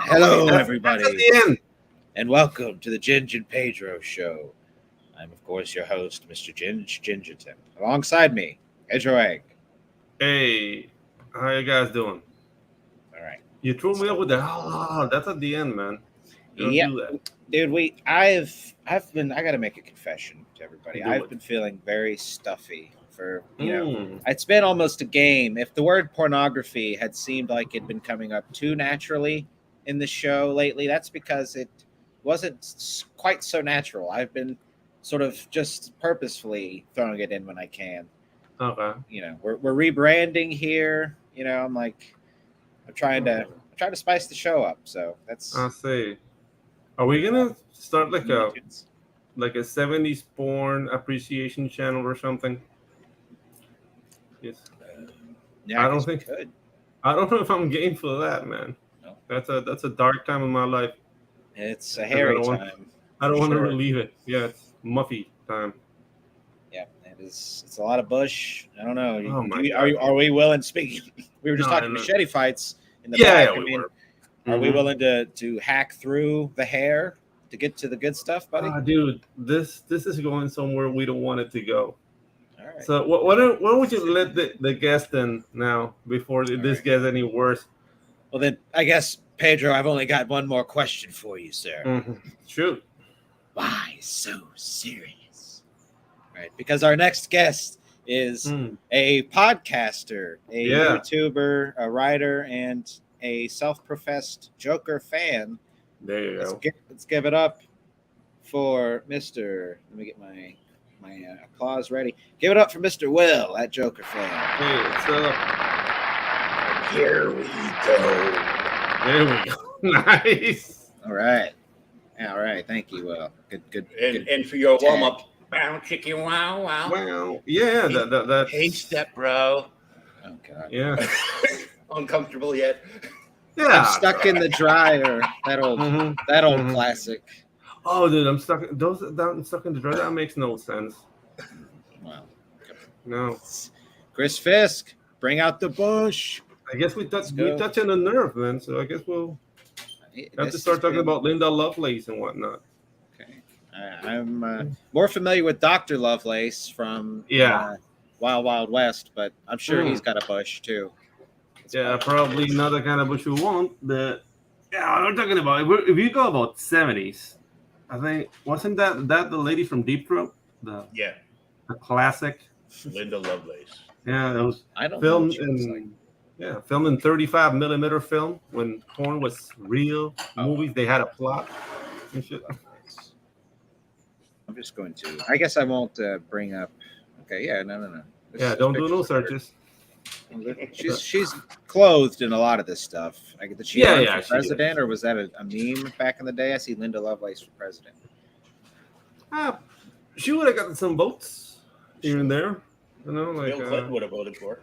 Hello, That's at everybody, the end. and welcome to the Ginge and Pedro show. I'm, of course, your host, Mr. Gingerton. Alongside me, Pedro Egg. Hey, how you guys doing? All right. You threw me up So, with the that's at the end, man. You don't yep, do that. dude. I've been. I got to make a confession to everybody. Do I've it. been feeling very stuffy for. Mm. It's been almost a game. If the word pornography had seemed like it'd been coming up too naturally in the show lately, that's because it wasn't quite so natural. I've been sort of just purposefully throwing it in when I can. Okay. We're rebranding here. I'm like I'm trying to spice the show up. So I that's see. Are we gonna start like Looney a Tunes. 70s porn appreciation channel or something? Yes. Yeah, I I don't guess we think could. I don't know if I'm game for that, man. No, That's a dark time in my life it's a because hairy time I for don't want to sure. relieve it. Yeah, it's Muffy time. Yeah, it is. It's a lot of bush. I don't know. Oh Do my we, god. are we willing? Speaking, we were just No, talking no. machete fights in the Yeah, back. yeah, I we mean, were. are we Mm-hmm. willing to hack through the hair to get to the good stuff, buddy? Ah, dude, this is going somewhere we don't want it to go. All right. So what would you let the guest in now before All this right. gets any worse? Well, then I guess Pedro, I've only got one more question for you, sir. Mm-hmm. Shoot. Why so serious? Right, because our next guest is Mm. a podcaster, a Yeah, YouTuber, a writer, and a self-professed Joker fan. there you go. Let's give it up for Mister. Let me get my applause ready. Give it up for Mister Will at Jokerfan. Hey, what's up? Here we go. There we go. Nice. All right, Thank you, Will. Good. And for your tag. warm up, bow chicken wow wow. Wow. Yeah, that's Hey step bro. Oh God. yeah. Uncomfortable yet? Yeah. I'm stuck in the dryer. That old Mhm. classic. Oh, dude, I'm stuck. I'm stuck in the dryer. That makes no sense. Wow. No. Chris Fisk, bring out the bush. I guess we Let's go. touching a nerve, man. So I guess we'll have to This start has talking been- about Linda Lovelace and whatnot. Okay. I'm more familiar with Dr. Lovelace from Yeah. Wild Wild West, but I'm sure Mm. he's got a bush too. Yeah, probably not the kind of bush you want. But yeah, we're talking about if you go about 70s, I think wasn't that the lady from Deep Throat, the Yeah, classic? Linda Lovelace. Yeah, that was I don't know filmed what she looks in filmed in 35 millimeter film when porn was real movies. They had a plot and shit. Lovelace. I'm just going to. I guess I won't bring up. Okay, yeah, no. Yeah, don't do no searches. She's clothed in a lot of this stuff. Did she Yeah, run yeah, for she president, is. or was that a meme back in the day? I see Linda Lovelace for president. She would have gotten some votes here and there. You know, like Bill Clinton would have voted for her.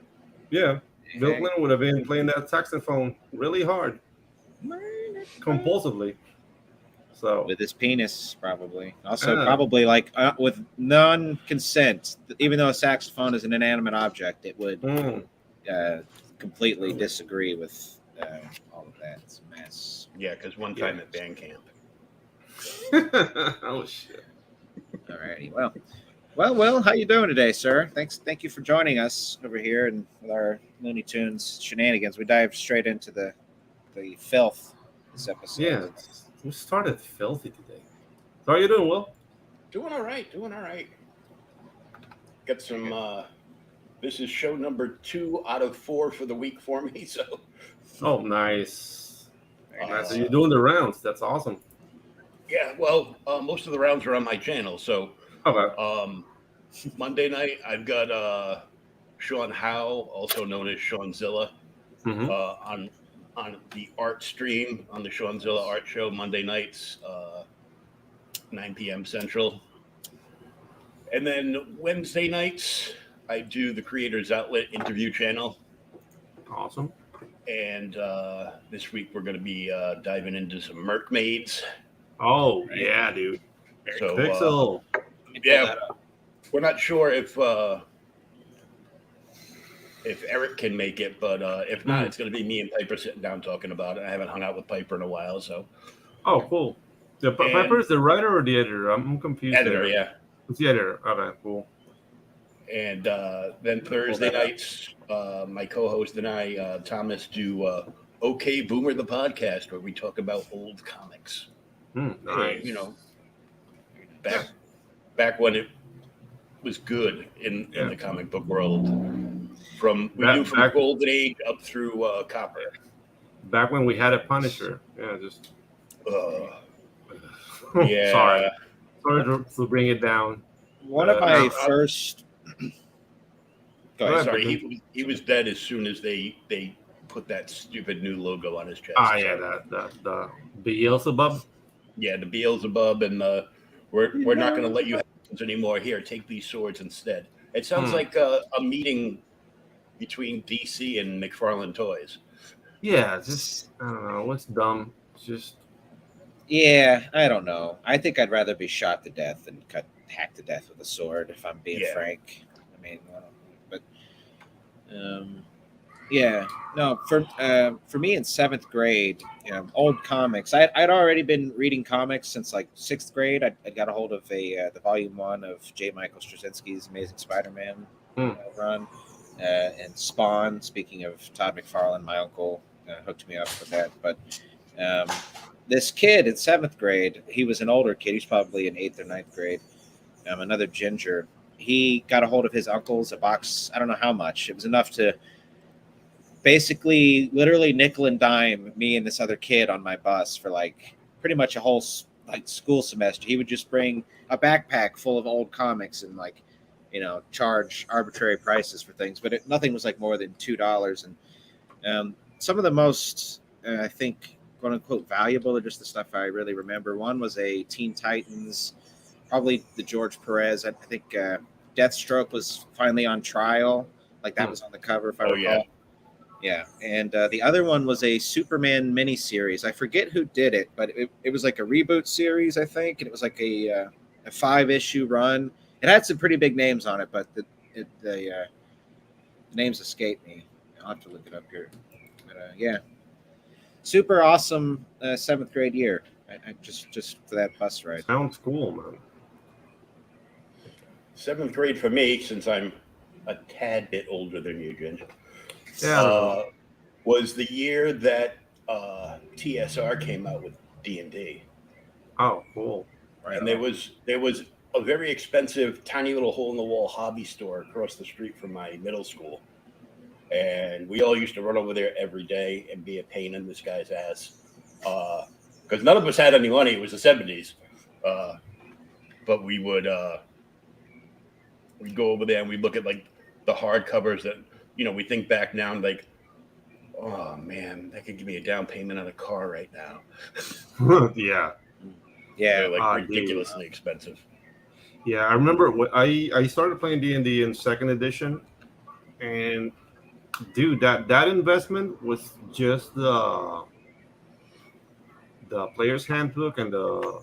yeah, Bill Okay. Clinton would have been playing that saxophone really hard, compulsively. So With his penis, probably. Also, Yeah. probably like with non-consent. Even though a saxophone is an inanimate object, it would completely disagree with all of that. It's a mess. Yeah, because one time at band camp. oh shit. Alrighty. Well, how you doing today, sir? Thank you for joining us over here and with our Looney Tunes shenanigans. We dived straight into the filth this episode. Yeah, we started filthy today. So how you doing, Will? Doing all right. Got some. This is show number 2 out of 4 for the week for me. So. Oh, nice. Very Nice. nice. So you're doing the rounds. That's awesome. Yeah, well, most of the rounds are on my channel. So Okay. Monday night, I've got Sean Howe, also known as Seanzilla, Mhm. on the art stream on the Seanzilla Art Show Monday nights, 9 p.m. Central. And then Wednesday nights, I do the Creators Outlet interview channel. Awesome. And this week we're going to be diving into some mermaids. Oh Right. yeah, dude. So Pixel. yeah, we're not sure if if Eric can make it, but if not, it's going to be me and Piper sitting down talking about it. I haven't hung out with Piper in a while, so. Oh, cool. The Piper is the writer or the editor? I'm confused. Editor, there. yeah. It's the editor. Okay, cool. And then Thursday nights, my co-host and I, Thomas, do OK Boomer the podcast, where we talk about old comics. Nice. You know, back when it was good in the comic book world. From Golden Age up through Copper. Back when we had a Punisher. Yeah, just. Yeah. Sorry to bring it down. One of my first. Go ahead. Sorry, he was dead as soon as they put that stupid new logo on his chest. Yeah, the Beelzebub. Yeah, the Beelzebub, and we're not going to let you have those anymore. Here, take these swords instead. It sounds like a meeting between DC and McFarlane Toys. Yeah, just I don't know. What's dumb? Just. Yeah, I don't know. I think I'd rather be shot to death than hacked to death with a sword, if I'm being frank. I mean, yeah, no. For me in 7th grade, old comics. I'd already been reading comics since like 6th grade. I got a hold of the volume 1 of J. Michael Straczynski's Amazing Spider-Man run, and Spawn. Speaking of Todd McFarlane, my uncle hooked me up with that. But this kid in 7th grade, he was an older kid. He was probably in 8th or 9th grade. Another Ginger. He got a hold of his uncle's, a box. I don't know how much. It was enough to basically literally nickel and dime me and this other kid on my bus for like pretty much a whole like school semester. He would just bring a backpack full of old comics and like, charge arbitrary prices for things, but nothing was like more than $2. And some of the most, I think, quote unquote, valuable are just the stuff I really remember. One was a Teen Titans, probably the George Perez. I think Deathstroke was finally on trial. Like that was on the cover, if I recall. Yeah. And the other one was a Superman miniseries. I forget who did it, but it was like a reboot series, I think. And it was like a 5-issue run. It had some pretty big names on it, but the names escape me. I'll have to look it up here. But yeah. Super awesome 7th grade year. I just for that bus ride. Sounds cool, man. 7th grade for me, since I'm a tad bit older than you, Ginge, was the year that TSR came out with D&D. Oh, cool! Right. And there was a very expensive, tiny little hole-in-the-wall hobby store across the street from my middle school, and we all used to run over there every day and be a pain in this guy's ass because none of us had any money. It was the 70s, but we would. We'd go over there and we'd look at like the hardcovers that, we think back now and like, oh man, that could give me a down payment on a car right now. Yeah. They're like ridiculously expensive. Yeah, I remember I started playing D&D in 2nd edition, and dude, that investment was just the player's handbook and the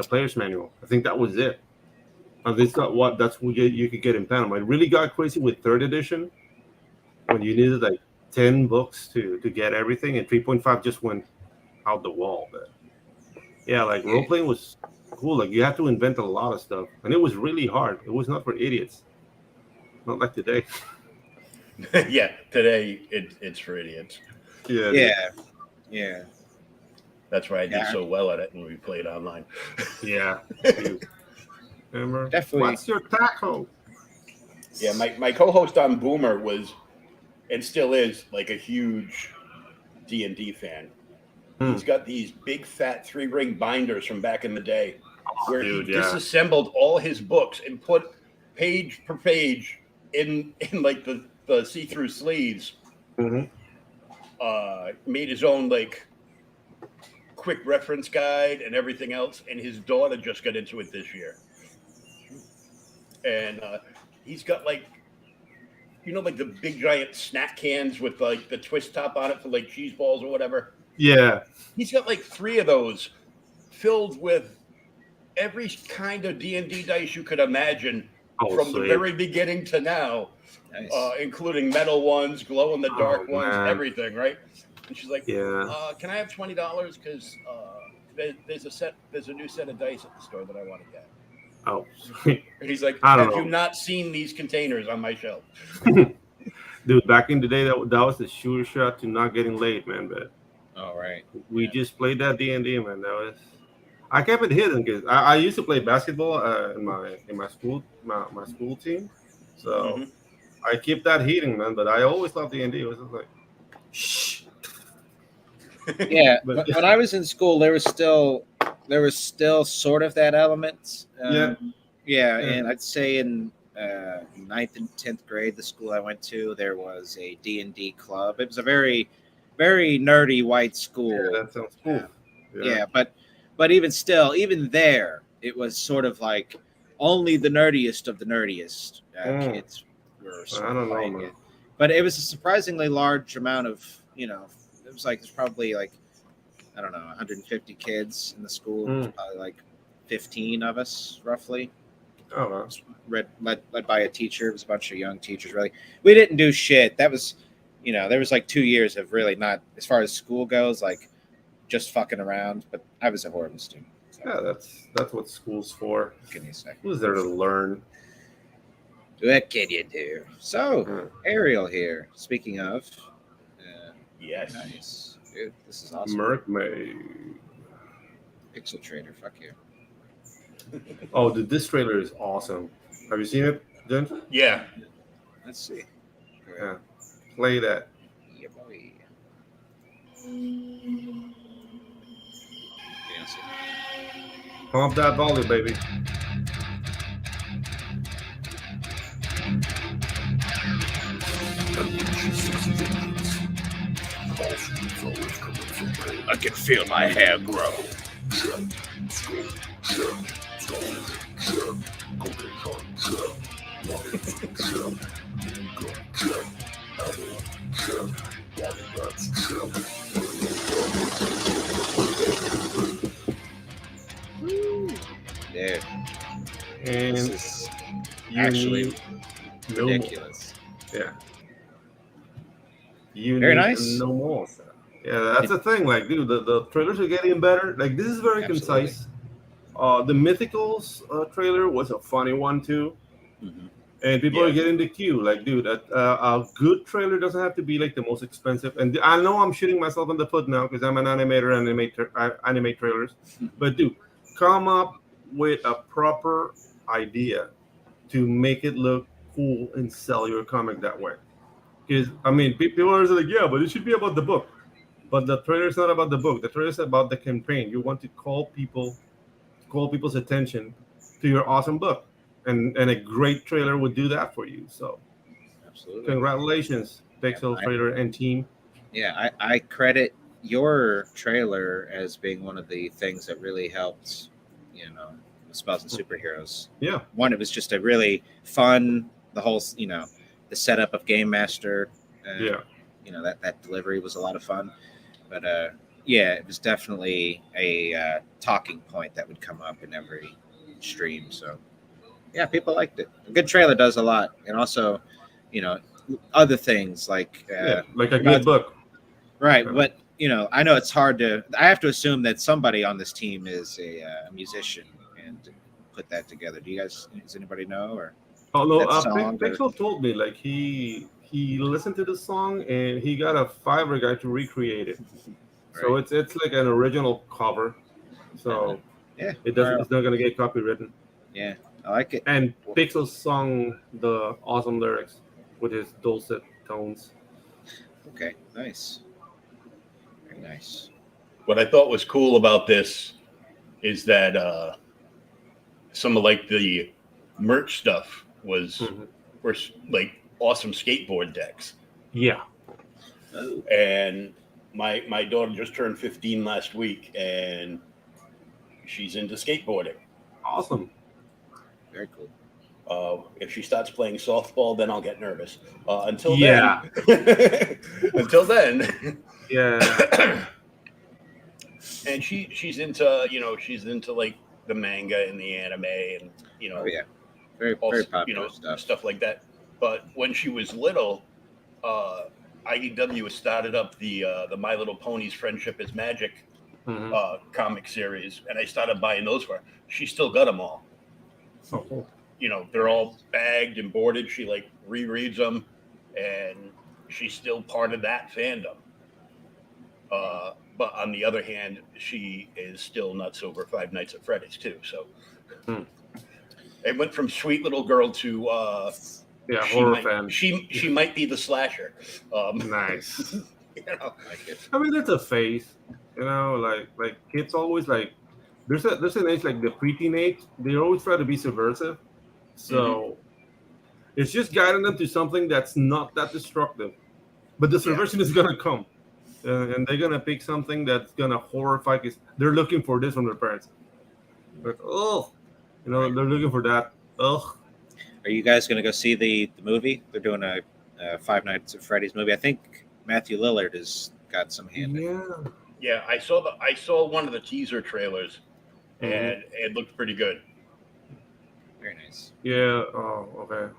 player's manual. I think that was it. And that's what you could get in Panama. It really got crazy with 3rd edition when you needed like 10 books to get everything, and 3.5 just went out the wall. But yeah, like role playing was cool. Like you had to invent a lot of stuff, and it was really hard. It was not for idiots. Not like today. Yeah, today it's for idiots. Yeah. That's why I did so well at it when we played online. Yeah. Remember? Definitely. What's your tackle? Yeah, my co-host on Boomer was, and still is, like a huge D&D fan. He's got these big fat 3-ring binders from back in the day where he disassembled all his books and put page per page in like the see-through sleeves. Made his own like quick reference guide and everything else, and his daughter just got into it this year. And he's got like the big giant snack cans with like the twist top on it for like cheese balls or whatever. Yeah. He's got like 3 of those filled with every kind of D&D dice you could imagine Oh, from the sweet. very beginning to now, Nice. including metal ones, glow in the dark Oh, ones, man. everything, right? And she's like, Yeah. "Can I have $20? Because there's a new set of dice at the store that I want to get." Oh, sweet. And he's like, I don't "Have you know. not seen these containers on my shelf?" Dude, back in the day, that was the sure shot to not getting late, man. But All right. we Yeah. just played that D&D, man. That was. I kept it hidden because I used to play basketball in my school team, so Mhm. I keep that hidden, man. But I always loved D&D. It was just like, shh. Yeah. But When I was in school, there was still sort of that element. yeah, Yeah, yeah. and I'd say in ninth and 10th grade, the school I went to, there was a D&D club. It was a very, very nerdy white school. That sounds cool. Yeah, but even still, even there, it was sort of like only the nerdiest of the nerdiest kids were I sort of don't know, playing man. it. But it was a surprisingly large amount of, it was like, it's probably like, I don't know, 150 kids in the school. It was probably like 15 of us, roughly. Oh, well. Led by a teacher. It was a bunch of young teachers, really. We didn't do shit. That was, there was like 2 years of really not, as far as school goes, like just fucking around. But I was a horrible student. So Yeah, that's what school's for. what can you say? Who's there to learn? What can you do? So, Mm. Ariel here. Speaking of, Yes. nice. Dude, this is awesome. Merkmaid. Pixel Trader, fuck you. Oh, dude, this trailer is awesome. Have you seen it, Jen? Yeah. Let's see. Yeah. Play that. Yeah, boy. Yes. Pump that volume, baby. I can feel my hair grow. Dude, And this is you actually need no more. ridiculous. Yeah. You Very need nice. no more. Yeah, that's the thing. Like, dude, the trailers are getting better. Like, this is very Absolutely. concise. The Mythicals trailer was a funny one too, Mhm. and people Yeah. are getting the cue. Like, dude, a good trailer doesn't have to be like the most expensive. And I know I'm shooting myself in the foot now because I'm an animator and animate trailers. But dude, come up with a proper idea to make it look cool and sell your comic that way. Because I mean, people are like, yeah, but it should be about the book. But the trailer is not about the book. The trailer is about the campaign. You want to call people's attention to your awesome book, and a great trailer would do that for you. So, Absolutely. congratulations, Pixel Yeah, Trailer and team. Yeah, I credit your trailer as being one of the things that really helped, Spells and Superheroes. Yeah, One, it was just a really fun, the whole, the setup of Game Master. yeah. That delivery was a lot of fun. But yeah, it was definitely a talking point that would come up in every stream. So yeah, people liked it. A good trailer does a lot, and also, other things like Yeah, like a not- good book. right. Okay. But I know it's hard to. I have to assume that somebody on this team is a musician and put that together. Does anybody know or? Oh no, that song or- Pixel told me like he listened to the song and he got a Fiverr guy to recreate it. So Right. it's like an original cover. So Yeah, it's not gonna get copywritten. yeah, I like it. And Pixel sung the awesome lyrics with his dulcet tones. Okay, nice, very nice. What I thought was cool about this is that some of like the merch stuff were like awesome skateboard decks. Yeah. And my daughter just turned 15 last week, and she's into skateboarding. Awesome. Very cool. If she starts playing softball, then I'll get nervous. Until Yeah. then, until then, Yeah. and she's into like the manga and the anime, and Oh yeah, very also, popular stuff. stuff like that. But when she was little, IDW has started up the My Little Ponies Friendship is Magic comic series, and I started buying those for her. She still got them all. Oh, They're all bagged and boarded. She like rereads them, and she's still part of that fandom. But on the other hand, she is still nuts over Five Nights at Freddy's too. So it went from sweet little girl to yeah, horror might, fan. She might be the slasher. Nice. Like it. I mean, that's a phase. Like kids always like. There's an age like the preteen age. They always try to be subversive. So it's just guiding them to something that's not that destructive. But the subversion is gonna come, and they're gonna pick something that's gonna horrify. Cause they're looking for this from their parents. Like, oh, they're looking for that. Ugh. Are you guys going to go see the movie? They're doing a Five Nights at Freddy's movie. I think Matthew Lillard has got some hand in it. Yeah, I saw one of the teaser trailers, and it looked pretty good. Very nice. Yeah. Oh, okay.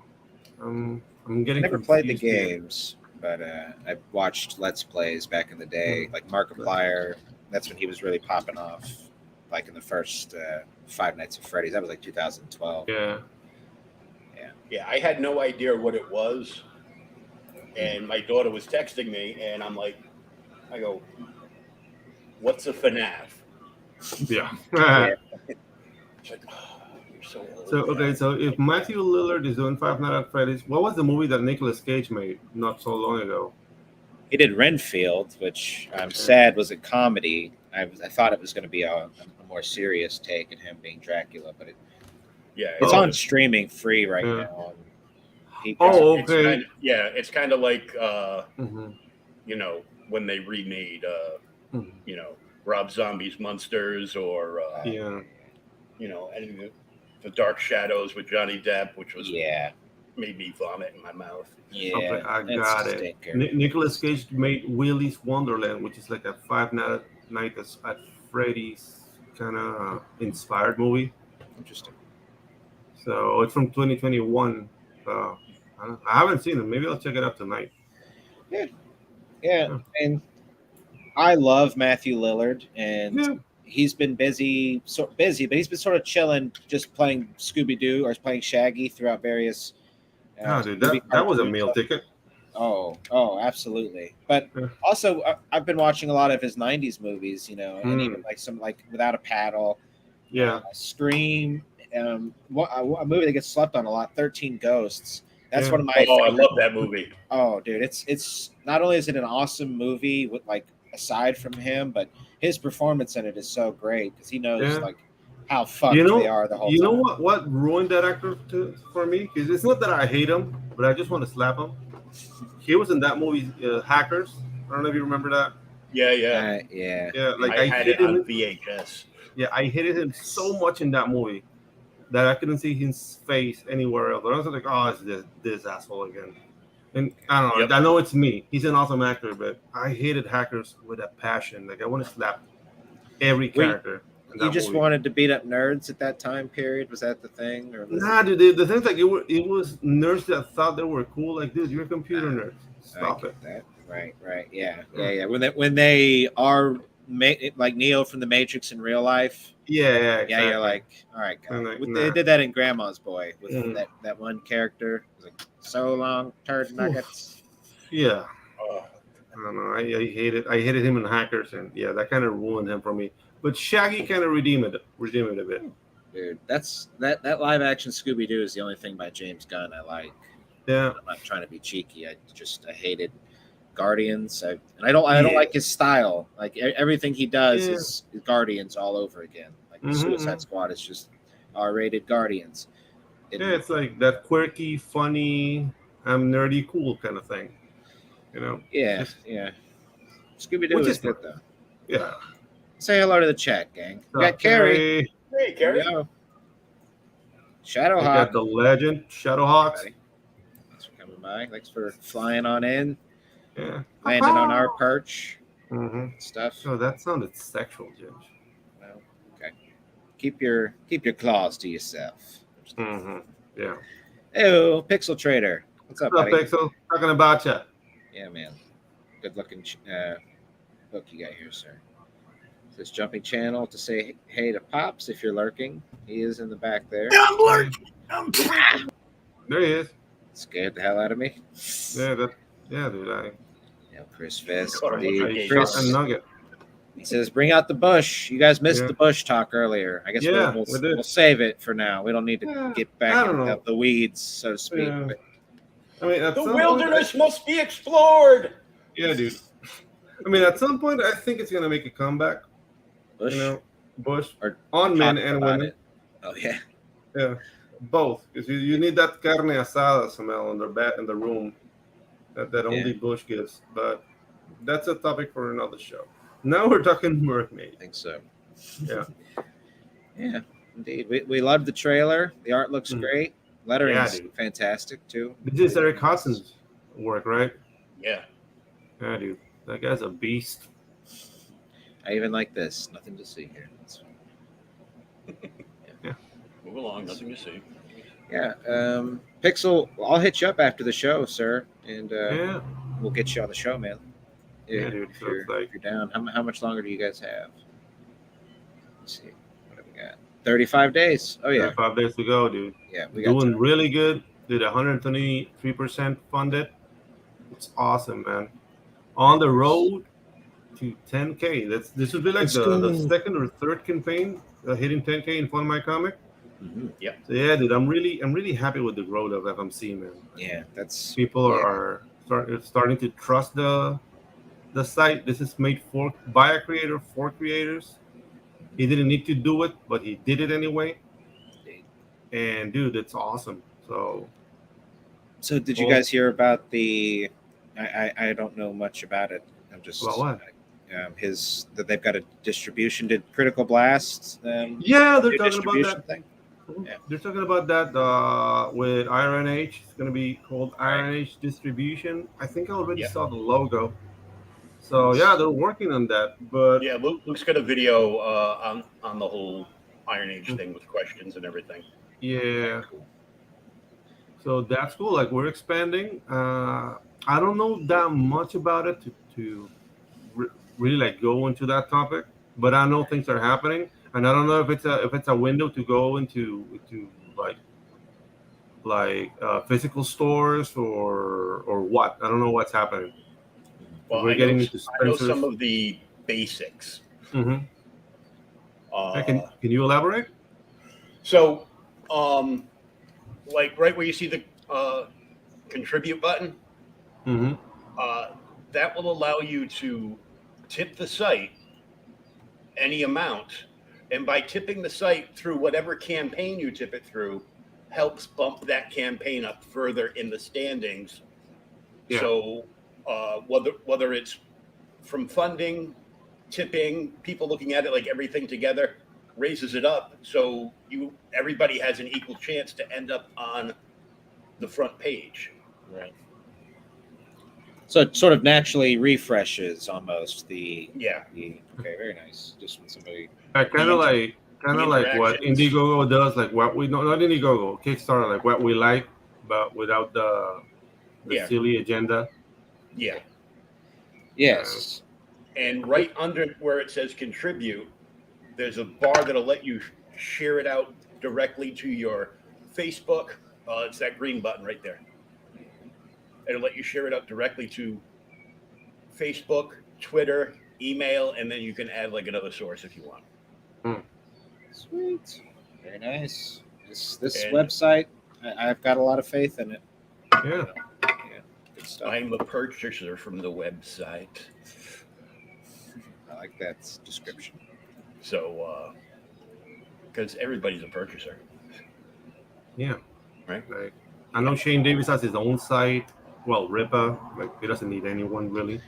I'm getting. I never played the games, but I watched Let's Plays back in the day, like Markiplier. That's when he was really popping off, like in the first Five Nights at Freddy's. That was like 2012. Yeah, I had no idea what it was, and my daughter was texting me, and I go, "What's a FNAF?" Yeah. She's like, oh, you're so old. So if Matthew Lillard is doing Five Nights at Freddy's, what was the movie that Nicolas Cage made not so long ago? He did Renfield, which I'm sad was a comedy. I thought it was going to be a more serious take at him being Dracula, but it's on streaming free right now. On Peacock. Oh, okay. It's kind of like when they remade Rob Zombie's Monsters or and the Dark Shadows with Johnny Depp, which was made me vomit in my mouth. Yeah, okay, I got it. Nicolas Cage made Willy's Wonderland, which is like a Five Nights at Freddy's kind of inspired movie. Interesting. So it's from 2021. I haven't seen it. Maybe I'll check it out tonight. Yeah. And I love Matthew Lillard, and he's been busy, but he's been sort of chilling, just playing Scooby-Doo or playing Shaggy throughout various. Dude, that was a meal ticket. Oh, absolutely. But also, I've been watching a lot of his '90s movies, and even like some like Without a Paddle, Scream. A movie that gets slept on a lot, 13 Ghosts. That's one of my I love that movie. Oh, dude, it's not only is it an awesome movie with like aside from him, but his performance in it is so great because he knows like how fucked they are the whole time. You know what ruined that actor for me? Because it's not that I hate him, but I just want to slap him. He was in that movie Hackers. I don't know if you remember that. Yeah. Like I had it on VHS. Yeah, I hated him so much in that movie that I couldn't see his face anywhere else. I was like, oh, it's this asshole again. And I don't know. Yep. I know it's me. He's an awesome actor, but I hated Hackers with a passion. Like I want to slap every character. You just wanted to beat up nerds at that time period? Was that the thing? Or dude. The thing's like it was nerds that thought they were cool. Like, dude, you're a computer nerd. Stop it. That. Right. Yeah. When they are like Neo from the Matrix in real life. Yeah. Exactly. You're like, all right, guys. They did that in Grandma's Boy with that one character. It was like, so long, turd nuggets. Yeah. I don't know. I hated him in Hackers, and that kind of ruined him for me. But Shaggy kind of redeemed it a bit. Dude, that live action Scooby Doo is the only thing by James Gunn I like. Yeah. I'm not trying to be cheeky. I hated Guardians. I don't like his style. Like everything he does is Guardians all over again. Like Suicide Squad is just R-rated Guardians. It's like that quirky, funny, I'm nerdy, cool kind of thing. Yeah. Scooby-Doo is good though. Yeah. Say hello to the chat, gang. We got Carrie. Hey, Carrie. Shadowhawk. Got the legend, Shadowhawk. Thanks for coming by. Thanks for flying on in. Yeah. Landing on our perch. Stuff. Oh, that sounded sexual, Ginge. Well, okay. Keep your claws to yourself. Yeah. Hey, Pixel Trader. What's up, What's up, buddy? Pixel? Talking about you. Yeah, man. Good looking book you got here, sir. This jumping channel to say hey to Pops if you're lurking. He is in the back there. I'm lurking. I'm freaking. There he is. Scared the hell out of me. Yeah, dude. Chris Fest. Caught him with Indeed. a Shot a Chris, nugget. he says, bring out the bush. You guys missed Yeah. the bush talk earlier. I guess Yeah, we'll we did. we'll save it for now. We don't need to Yeah, get I back don't into know. the weeds, so to speak. Yeah. But I mean, at The some wilderness must be explored. Yeah, dude. I mean, at some point, I think it's gonna make a comeback. Bush, Bush or on men talking and about women. it. Oh yeah. Yeah, both. Because you need that carne asada smell in the room that only Bush gives. But that's a topic for another show. Now we're talking mermaid. I think so. Yeah. Yeah, indeed. We love the trailer. The art looks great. Lettering's dude. fantastic too. This is Eric Hudson's work, right? Yeah. Yeah, dude. That guy's a beast. I even like this. Nothing to see here. Move along. Nothing to see. Yeah. Pixel, I'll hit you up after the show, sir, and Yeah. we'll get you on the show, man. Yeah, dude. If So you're, it's like if you're down, how much longer do you guys have? Let's see. What have we got? 35 days. Oh yeah. 5 days to go, dude. Yeah, we got Doing time. really good. Did 123% funded. It's awesome, man. On the road to 10K. This would be like the second or third campaign hitting 10K in Fun My Comic. Mhm. So yeah, dude, I'm really happy with the growth of FMC, man. Yeah, that's People are starting to trust the site. This is made by a creator for creators. He didn't need to do it, but he did it anyway. And dude, it's awesome. So did you guys hear about the? I don't know much about it. I'm just About what? That they've got a distribution. Did Critical Blast? Yeah, they're do talking about distribution that. thing. Yeah. They're talking about that with RNH. It's gonna be called RNH Distribution. I think I already saw the logo. So yeah, they're working on that. But Yeah, Luke's got a video on the whole Iron Age thing with questions and everything. yeah, so that's cool. Like we're expanding. I don't know that much about it to really like go into that topic, but I know things are happening, and I don't know if it's a window to go into like physical stores or what. I don't know what's happening. Well, We're getting into I know Spencer's. some of the basics. Mm-hmm. Can you elaborate? So, like right where you see the contribute button, Mm-hmm. that will allow you to tip the site any amount, and by tipping the site through whatever campaign you tip it through, helps bump that campaign up further in the standings. Yeah. So, whether it's from funding, tipping, people looking at it, like everything together raises it up, so everybody has an equal chance to end up on the front page. Right. So it sort of naturally refreshes almost the. Yeah. Okay, very nice. Just when somebody. Kind of like what interactions. Indiegogo does, like what we not Indiegogo, Kickstarter, like what we like, but without the silly agenda. Yeah. Yes. And right under where it says contribute, there's a bar that'll let you share it out directly to your Facebook. It's that green button right there. It'll let you share it out directly to Facebook, Twitter, email, and then you can add like another source if you want. Sweet. Very nice. This website, I've got a lot of faith in it. Yeah. Good stuff. I'm a purchaser from the website. I like that description. So, because everybody's a purchaser. Yeah. Right. Like I know Shane Davis has his own site. Well, Ripa, like he doesn't need anyone really.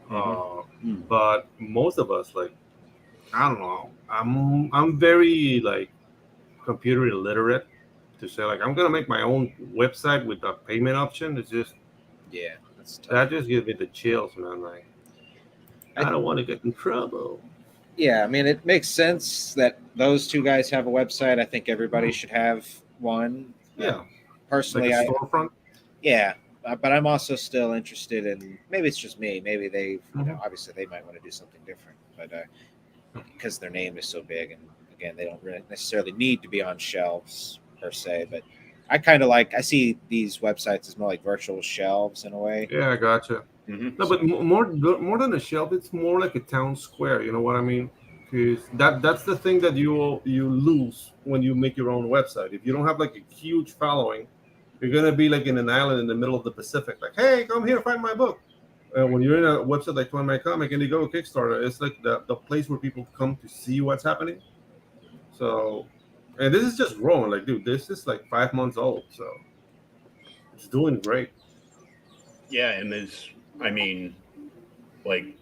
But most of us, like, I don't know. I'm very like computer illiterate to say like I'm gonna make my own website with a payment option. It's just that's tough. that just gives me the chills, man. Like I don't want to get in trouble. Yeah, I mean it makes sense that those two guys have a website. I think everybody should have one. Yeah, Personally, like a storefront. yeah, but I'm also still interested in. Maybe it's just me. Maybe they've, obviously they might want to do something different, but because their name is so big, and again, they don't really necessarily need to be on shelves per se. But I kind of like. I see these websites as more like virtual shelves in a way. Yeah, I gotcha. No, but more than a shelf, it's more like a town square. You know what I mean? Because that's the thing that you lose when you make your own website. If you don't have like a huge following, you're gonna be like in an island in the middle of the Pacific. Like, hey, come here, find my book. When you're in a website like Find My Comic and you go to Kickstarter, it's like the place where people come to see what's happening. So, and this is just growing. Like, dude, this is like 5 months old, so it's doing great. Yeah, and I mean, like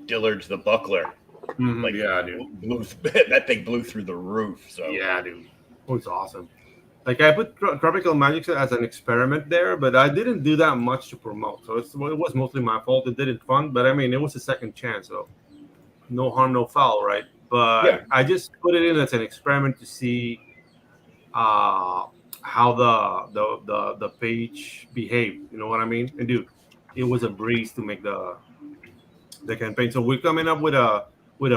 Dillard's the Buckler. Like, yeah, dude. That thing blew through the roof. So Yeah, dude. It was awesome. Like I put Tropical Magic as an experiment there, but I didn't do that much to promote. So it was mostly my fault. It didn't fun, but I mean, it was a second chance, so no harm, no foul, right? But yeah, I just put it in as an experiment to see how the page behaved. You know what I mean? And dude, it was a breeze to make the campaign. So we're coming up with a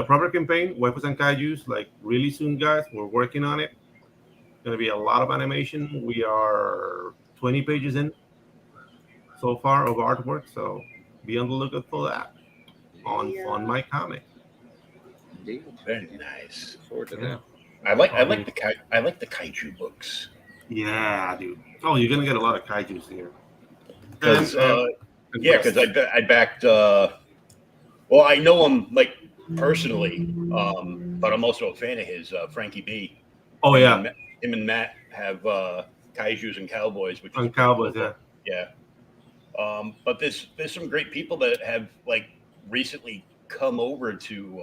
proper campaign, weapons and kaijus, like really soon, guys. We're working on it. Going to be a lot of animation. We are 20 pages in so far of artwork, so be on the lookout for that on my comic. Indeed. very nice. Look forward to Yeah. that. I like the kaiju books. Yeah, dude. Oh, you're gonna get a lot of kaijus here. Because And because I backed. Well, I know him like personally, but I'm also a fan of his. Frankie B. oh Him yeah, and him and Matt have kaijus and cowboys, which is on pretty Cowboys, cool. yeah. But there's some great people that have like recently come over to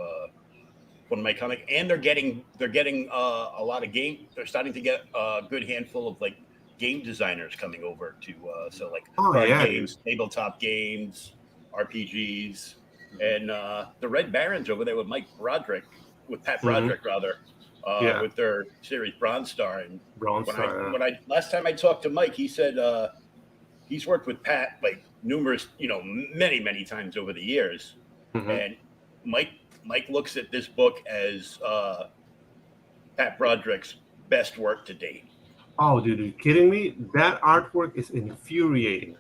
one of my comic, and they're getting a lot of game. They're starting to get a good handful of like game designers coming over to so like Oh card yeah, games, tabletop games, RPGs, and the Red Barons over there with Pat Mhm. Broderick rather, Yeah. with their series Bronze Star. And Bronze Star. Yeah. when I last time I talked to Mike, he said he's worked with Pat like numerous, many times over the years, Mhm. and Mike looks at this book as Pat Broderick's best work to date. Oh, dude, are you kidding me? That artwork is infuriating.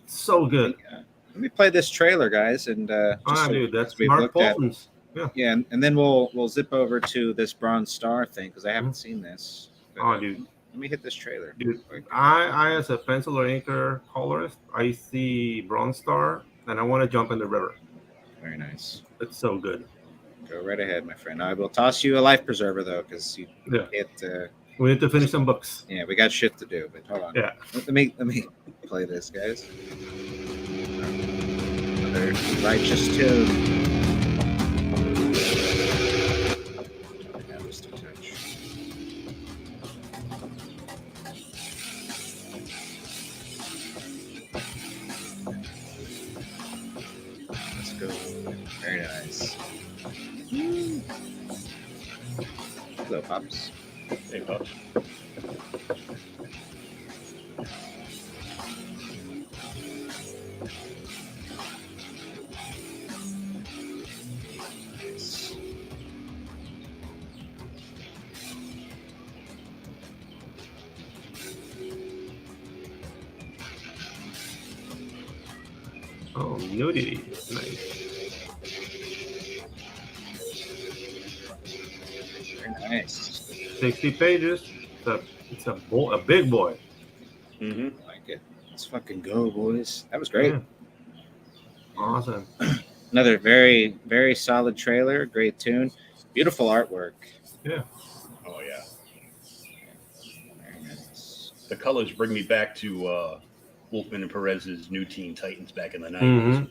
So good. Let me play this trailer, guys, and Dude, that's we've Mark looked at. Fulton's. Yeah. Yeah, and then we'll zip over to this Bronze Star thing because I haven't seen this. But, Oh, dude. let me hit this trailer. Dude, I as a pencil or inker colorist, I see Bronze Star and I want to jump in the river. Very nice. It's so good. Go right ahead, my friend. I will toss you a life preserver though, because you hit. We need to finish some books. Yeah, we got shit to do. But hold on. Yeah. Let me play this, guys. Another righteous tune. Just a touch. Let's go. Very nice. Hello, Pops. Hey, Pops. Oh, nudity. Nice. Very nice. 60 pages. It's a big boy. Mm-hmm. I like it. Let's fucking go, boys. That was great. Yeah. Awesome. Another very, very solid trailer. Great tune. Beautiful artwork. Yeah. Oh yeah. Very nice. The colors bring me back to Wolfman and Perez's New Teen Titans back in the 90s. Mm-hmm.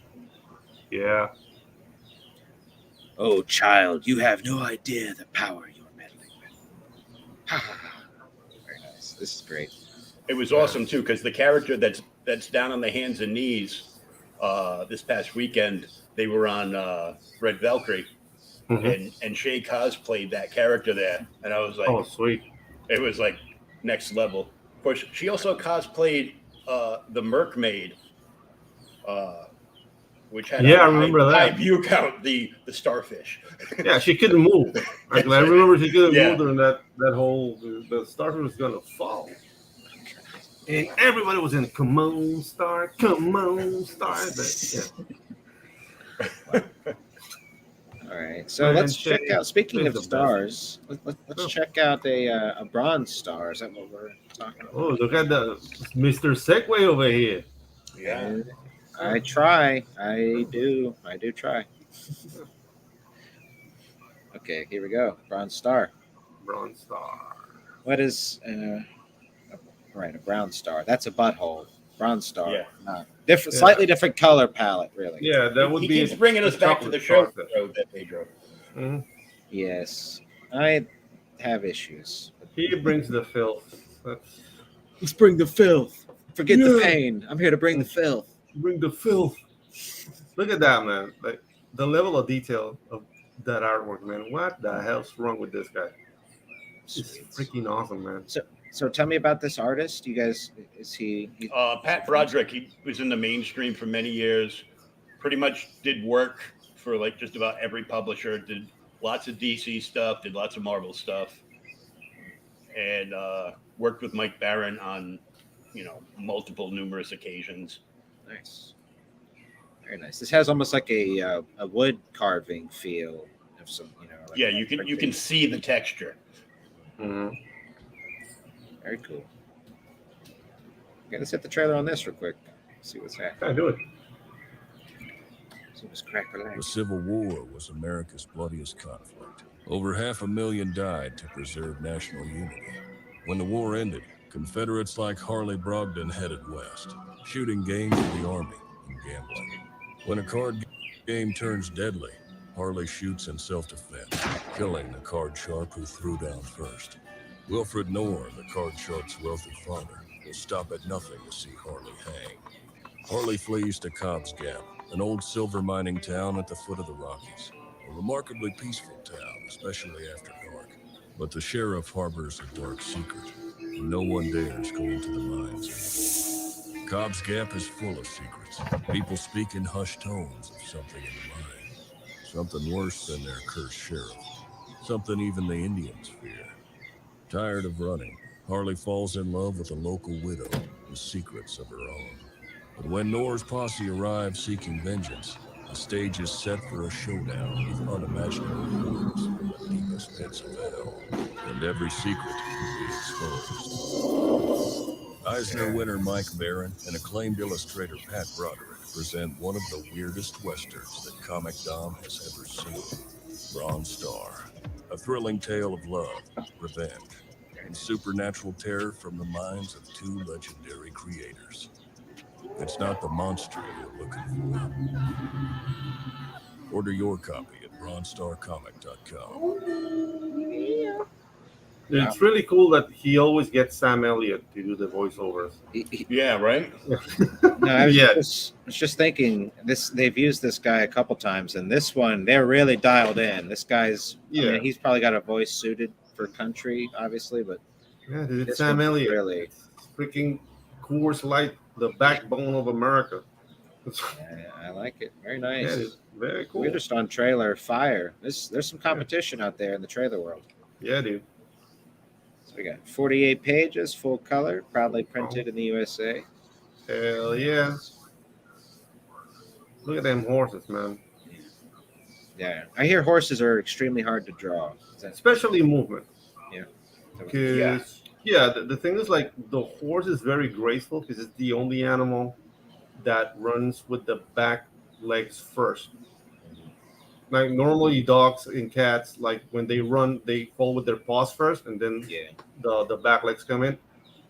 Yeah. Oh, child, you have no idea the power you're meddling with. Very nice. This is great. It was awesome too, because the character that's down on the hands and knees this past weekend, they were on Red Valkyrie, and Shay cosplayed that character there, and I was like, oh, sweet. It was like next level. Of course, she also cosplayed the Mermaid, which had Yeah, I a remember high that. view count, the starfish. Yeah, she couldn't move. Like I remember she couldn't Yeah. move during that whole the starfish was gonna fall. And everybody was in come on star, come on star. But, yeah. All right, so let's check out. Speaking is of the best. stars, let's Oh. check out a bronze star. Is that what we're talking about? Oh, look at the Mr. Segway over here. Yeah. I try. I do try. Okay, here we go. Bronze star. Bronze star. What is right, a brown star? That's a butthole. Bronze star. Yeah. Different, Yeah. slightly different color palette, really. Yeah, that would He be. keeps bringing us back to the show, Pedro. Mm-hmm. Yes, I have issues. He brings the filth. Let's bring the filth. Forget the pain. I'm here to bring the filth. Bring the filth. Look at that, man. Like the level of detail of that artwork, man. What the hell's wrong with this guy? It's freaking awesome, man. So tell me about this artist. You guys, is he Pat Broderick. He was in the mainstream for many years. Pretty much did work for like just about every publisher. Did lots of DC stuff. Did lots of Marvel stuff. And worked with Mike Barron on, multiple numerous occasions. Nice. Very nice. This has almost like a wood carving feel of some, Like yeah, you can see the texture. Mm-hmm. Very cool. Okay, let's hit the trailer on this real quick. See what's happening. I do it. See what's crackling. The Civil War was America's bloodiest conflict. Over 500,000 died to preserve national unity. When the war ended, Confederates like Harley Brogdon headed west, shooting game for the army and gambling. When a card game turns deadly, Harley shoots in self-defense, killing the card sharp who threw down first. Wilfred Knorr, the card sharp's wealthy father, will stop at nothing to see Harley hang. Harley flees to Cobb's Gap, an old silver mining town at the foot of the Rockies. A remarkably peaceful town, especially after dark. But the sheriff harbors a dark secret, and no one dares go into the mines. Cobb's Gap is full of secrets. People speak in hushed tones of something in the mine. Something worse than their cursed sheriff. Something even the Indians fear. Tired of running, Harley falls in love with a local widow with secrets of her own. But when Knorr's posse arrives seeking vengeance, the stage is set for a showdown with unimaginable horrors from the deepest pits of hell, and every secret will be exposed. Eisner winner Mike Barron and acclaimed illustrator Pat Broderick present one of the weirdest westerns that Comic Dom has ever seen. Bronze Star, a thrilling tale of love, revenge, and supernatural terror from the minds of two legendary creators. It's not the monster you're looking for. Order your copy at bronzestarcomic.com. It's really cool that he always gets Sam Elliott to do the voiceovers. Yeah, right? No, I was just thinking they've used this guy a couple times, and this one they're really dialed in. This guy's, I mean, he's probably got a voice suited for country, obviously, but yeah, dude, it's Sam Elliott. Really, freaking Coors Light, the backbone of America. Yeah, I like it. Very nice. Yeah, it's very cool. We're just on trailer fire. There's some competition out there in the trailer world. Yeah, dude. So we got 48 pages, full color, proudly printed in the USA. Hell yeah. Look at them horses, man. Yeah. I hear horses are extremely hard to draw. Especially movement. Yeah. Because, the thing is, like, the horse is very graceful because it's the only animal that runs with the back legs first. Like, normally dogs and cats, like, when they run, they fall with their paws first, and then the back legs come in.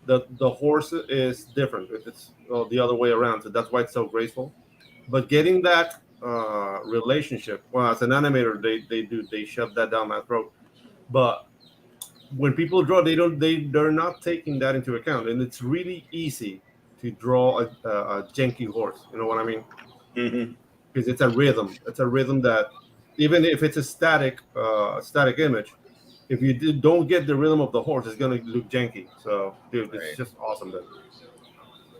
The horse is different. It's the other way around, so that's why it's so graceful. But getting that relationship, well, as an animator, they shove that down my throat. But when people draw, they're not taking that into account, and it's really easy to draw a janky horse. You know what I mean? Mm-hmm. Because it's a rhythm. It's a rhythm that even if it's a static image, if you don't get the rhythm of the horse, it's gonna look janky. So, dude, it's Right. just awesome. Then.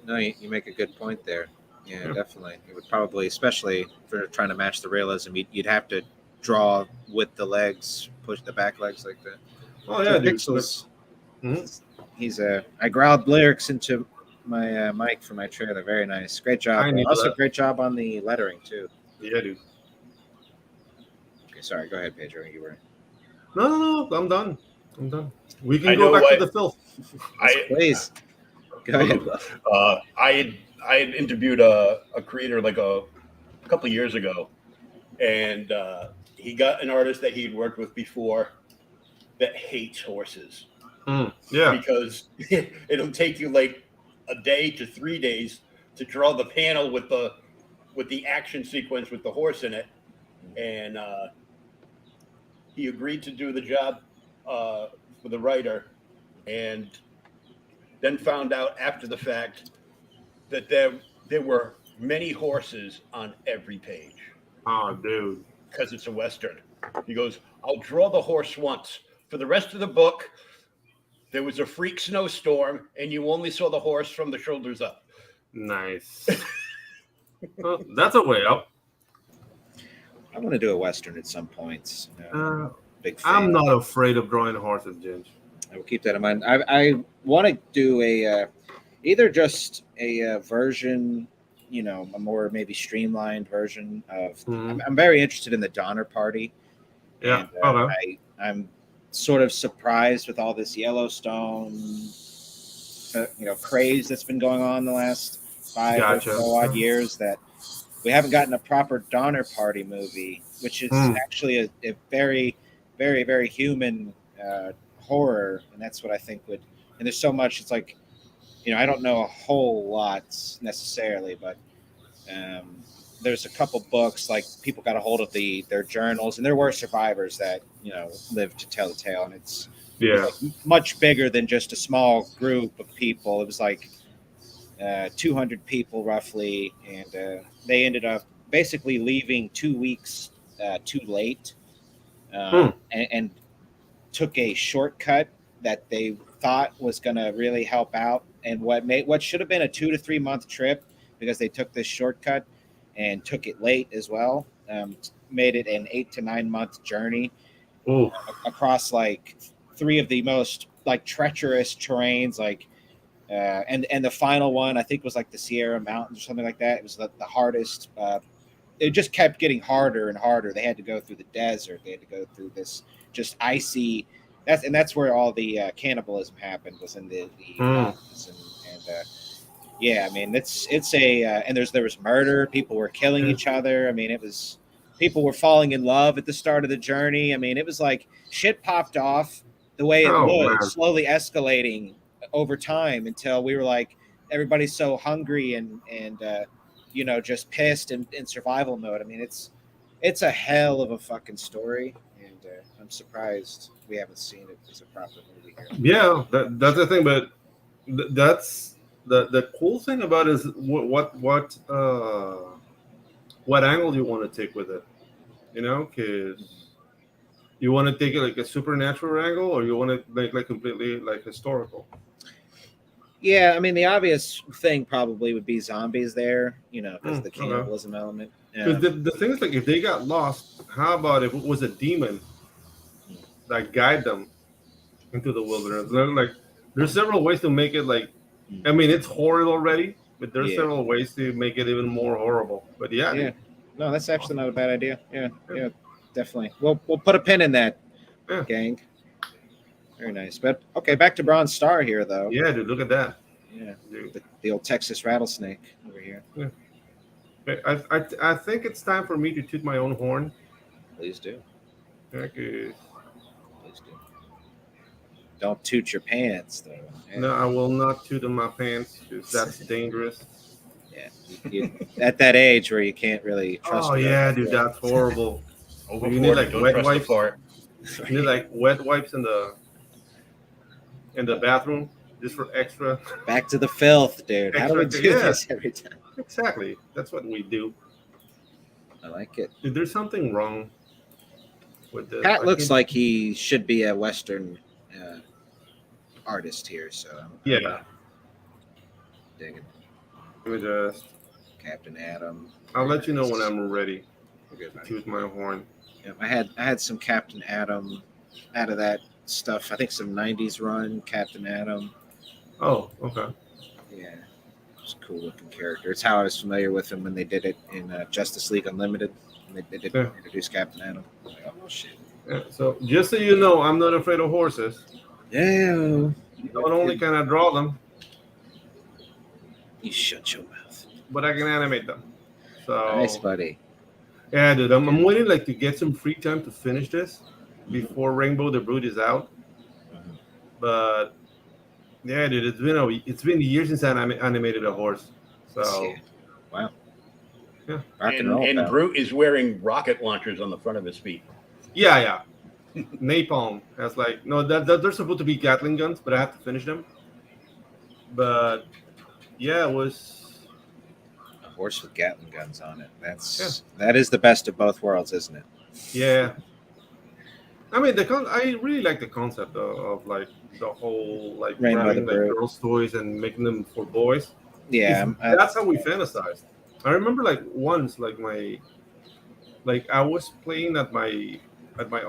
No, you make a good point there. Yeah, Yeah. definitely. It would probably, especially for trying to match the realism, you'd have to draw with the legs, push the back legs like that. Oh So yeah, dude. Pixels, Mhm. he's I growled lyrics into my mic for my trailer. Very nice. Great job, I bro. knew Also, that. great job on the lettering too. Yeah, dude. Okay, sorry. Go ahead, Pedro. You were. No. I'm done. I'm done. We can I go know back to what the filth. Yes, I please. Go ahead. I had interviewed a creator like a couple years ago, and he got an artist that he'd worked with before that hates horses Yeah. because it'll take you like a day to 3 days to draw the panel with the action sequence with the horse in it, and he agreed to do the job for the writer, and then found out after the fact that there were many horses on every page Oh, dude. because it's a western. He goes, "I'll draw the horse once. For the rest of the book, there was a freak snowstorm, and you only saw the horse from the shoulders up." Nice. Well, that's a way up. I want to do a western at some point. Big fan. I'm not afraid of drawing horses, Ginge. I will keep that in mind. I want to do either just a version, a more maybe streamlined version of. Mhm. I'm very interested in the Donner Party. Yeah. And, Okay. I'm sort of surprised with all this Yellowstone, craze that's been going on the last 5 Gotcha. or so odd years that we haven't gotten a proper Donner Party movie, which is actually a very, very, very human horror, and that's what I think would. And there's so much. It's like, I don't know a whole lot necessarily, but there's a couple books like people got a hold of their journals, and there were survivors that lived to tell the tale, and it's Yeah. much bigger than just a small group of people. It was like 200 people roughly, and they ended up basically leaving 2 weeks too late, and took a shortcut that they thought was going to really help out, and what should have been a 2 to 3 month trip, because they took this shortcut and took it late as well, made it an 8 to 9 month journey across like 3 of the most like treacherous terrains, like and the final one I think was like the Sierra Mountains or something like that. It was the hardest. It just kept getting harder and harder. They had to go through the desert. They had to go through this just icy. That's where all the cannibalism happened, was in the mountains, and yeah, I mean it's a and there was murder. People were killing each other. I mean, people were falling in love at the start of the journey. I mean, it was like shit popped off the way it would, slowly escalating over time until we were like, everybody's so hungry and just pissed and in survival mode. I mean, it's a hell of a fucking story, and I'm surprised we haven't seen it as a proper movie here. Yeah, that's the thing, but that's the cool thing about it is what angle you want to take with it, because you want to take it like a supernatural angle, or you want to make like completely like historical. Yeah, I mean, the obvious thing probably would be zombies there, because the cannibalism element. Because the thing is, like, if they got lost, how about if it was a demon that guide them into the wilderness? Like, there's several ways to make it like, I mean, it's horrid already, but there's several ways to make it even more horrible. But yeah. No, that's actually not a bad idea. Yeah, definitely. We'll put a pin in that, gang. Very nice. But okay, back to Bronze Star here, though. Yeah, dude, look at that. Yeah, the old Texas rattlesnake over here. Yeah. I think it's time for me to toot my own horn. Please do. Okay. Please do. Don't toot your pants, though. Yeah. No, I will not toot in my pants because that's dangerous. Yeah, you, at that age where you can't really trust. Oh yeah, dude, that's horrible. You need like wet wipes. You need like wet wipes in the bathroom just for extra. Back to the filth, dude. How do we do this every time? Exactly. That's what we do. I like it. Dude, there's something wrong with this. Pat looks like he should be a Western artist here, so I'm yeah. digging Let me just. Captain Atom. I'll let you know when I'm ready We're good, to buddy. toot my horn. Yep, I had some Captain Atom out of that stuff. I think some '90s run Captain Atom. Oh, okay. Yeah, it's a cool looking character. It's how I was familiar with him when they did it in Justice League Unlimited. They did Yeah. introduce Captain Atom. I'm like, oh shit. Yeah, so just so you know, I'm not afraid of horses. Yeah. Not only can I draw them, You shut your mouth. but I can animate them. So Nice, buddy. yeah, dude, I'm waiting like to get some free time to finish this before Rainbow the Brood is out. Mhm. But yeah, dude, it's been years since I animated a horse. So Yeah. Wow. Yeah. Rock and roll. And pal. Groot is wearing rocket launchers on the front of his feet. yeah. Napalm has like no that they're supposed to be Gatling guns, but I have to finish them. But yeah, it was A horse with Gatling guns on it. That is the best of both worlds, isn't it? yeah. I mean, I really like the concept of like the whole like Rainbow grabbing the like Brood. girls' toys and making them for boys. Yeah. That's how we fantasized. I remember like once like I was playing at my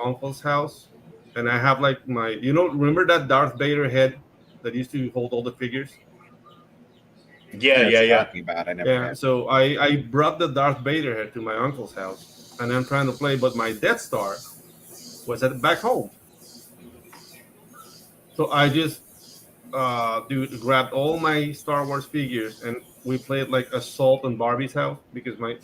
uncle's house, and I have like remember that Darth Vader head that used to hold all the figures? Yeah. Talking about. I never. Yeah. Had. So I brought the Darth Vader head to my uncle's house, and I'm trying to play, but my Death Star was back home. So I just grabbed all my Star Wars figures, and we played like Assault on Barbie's house because my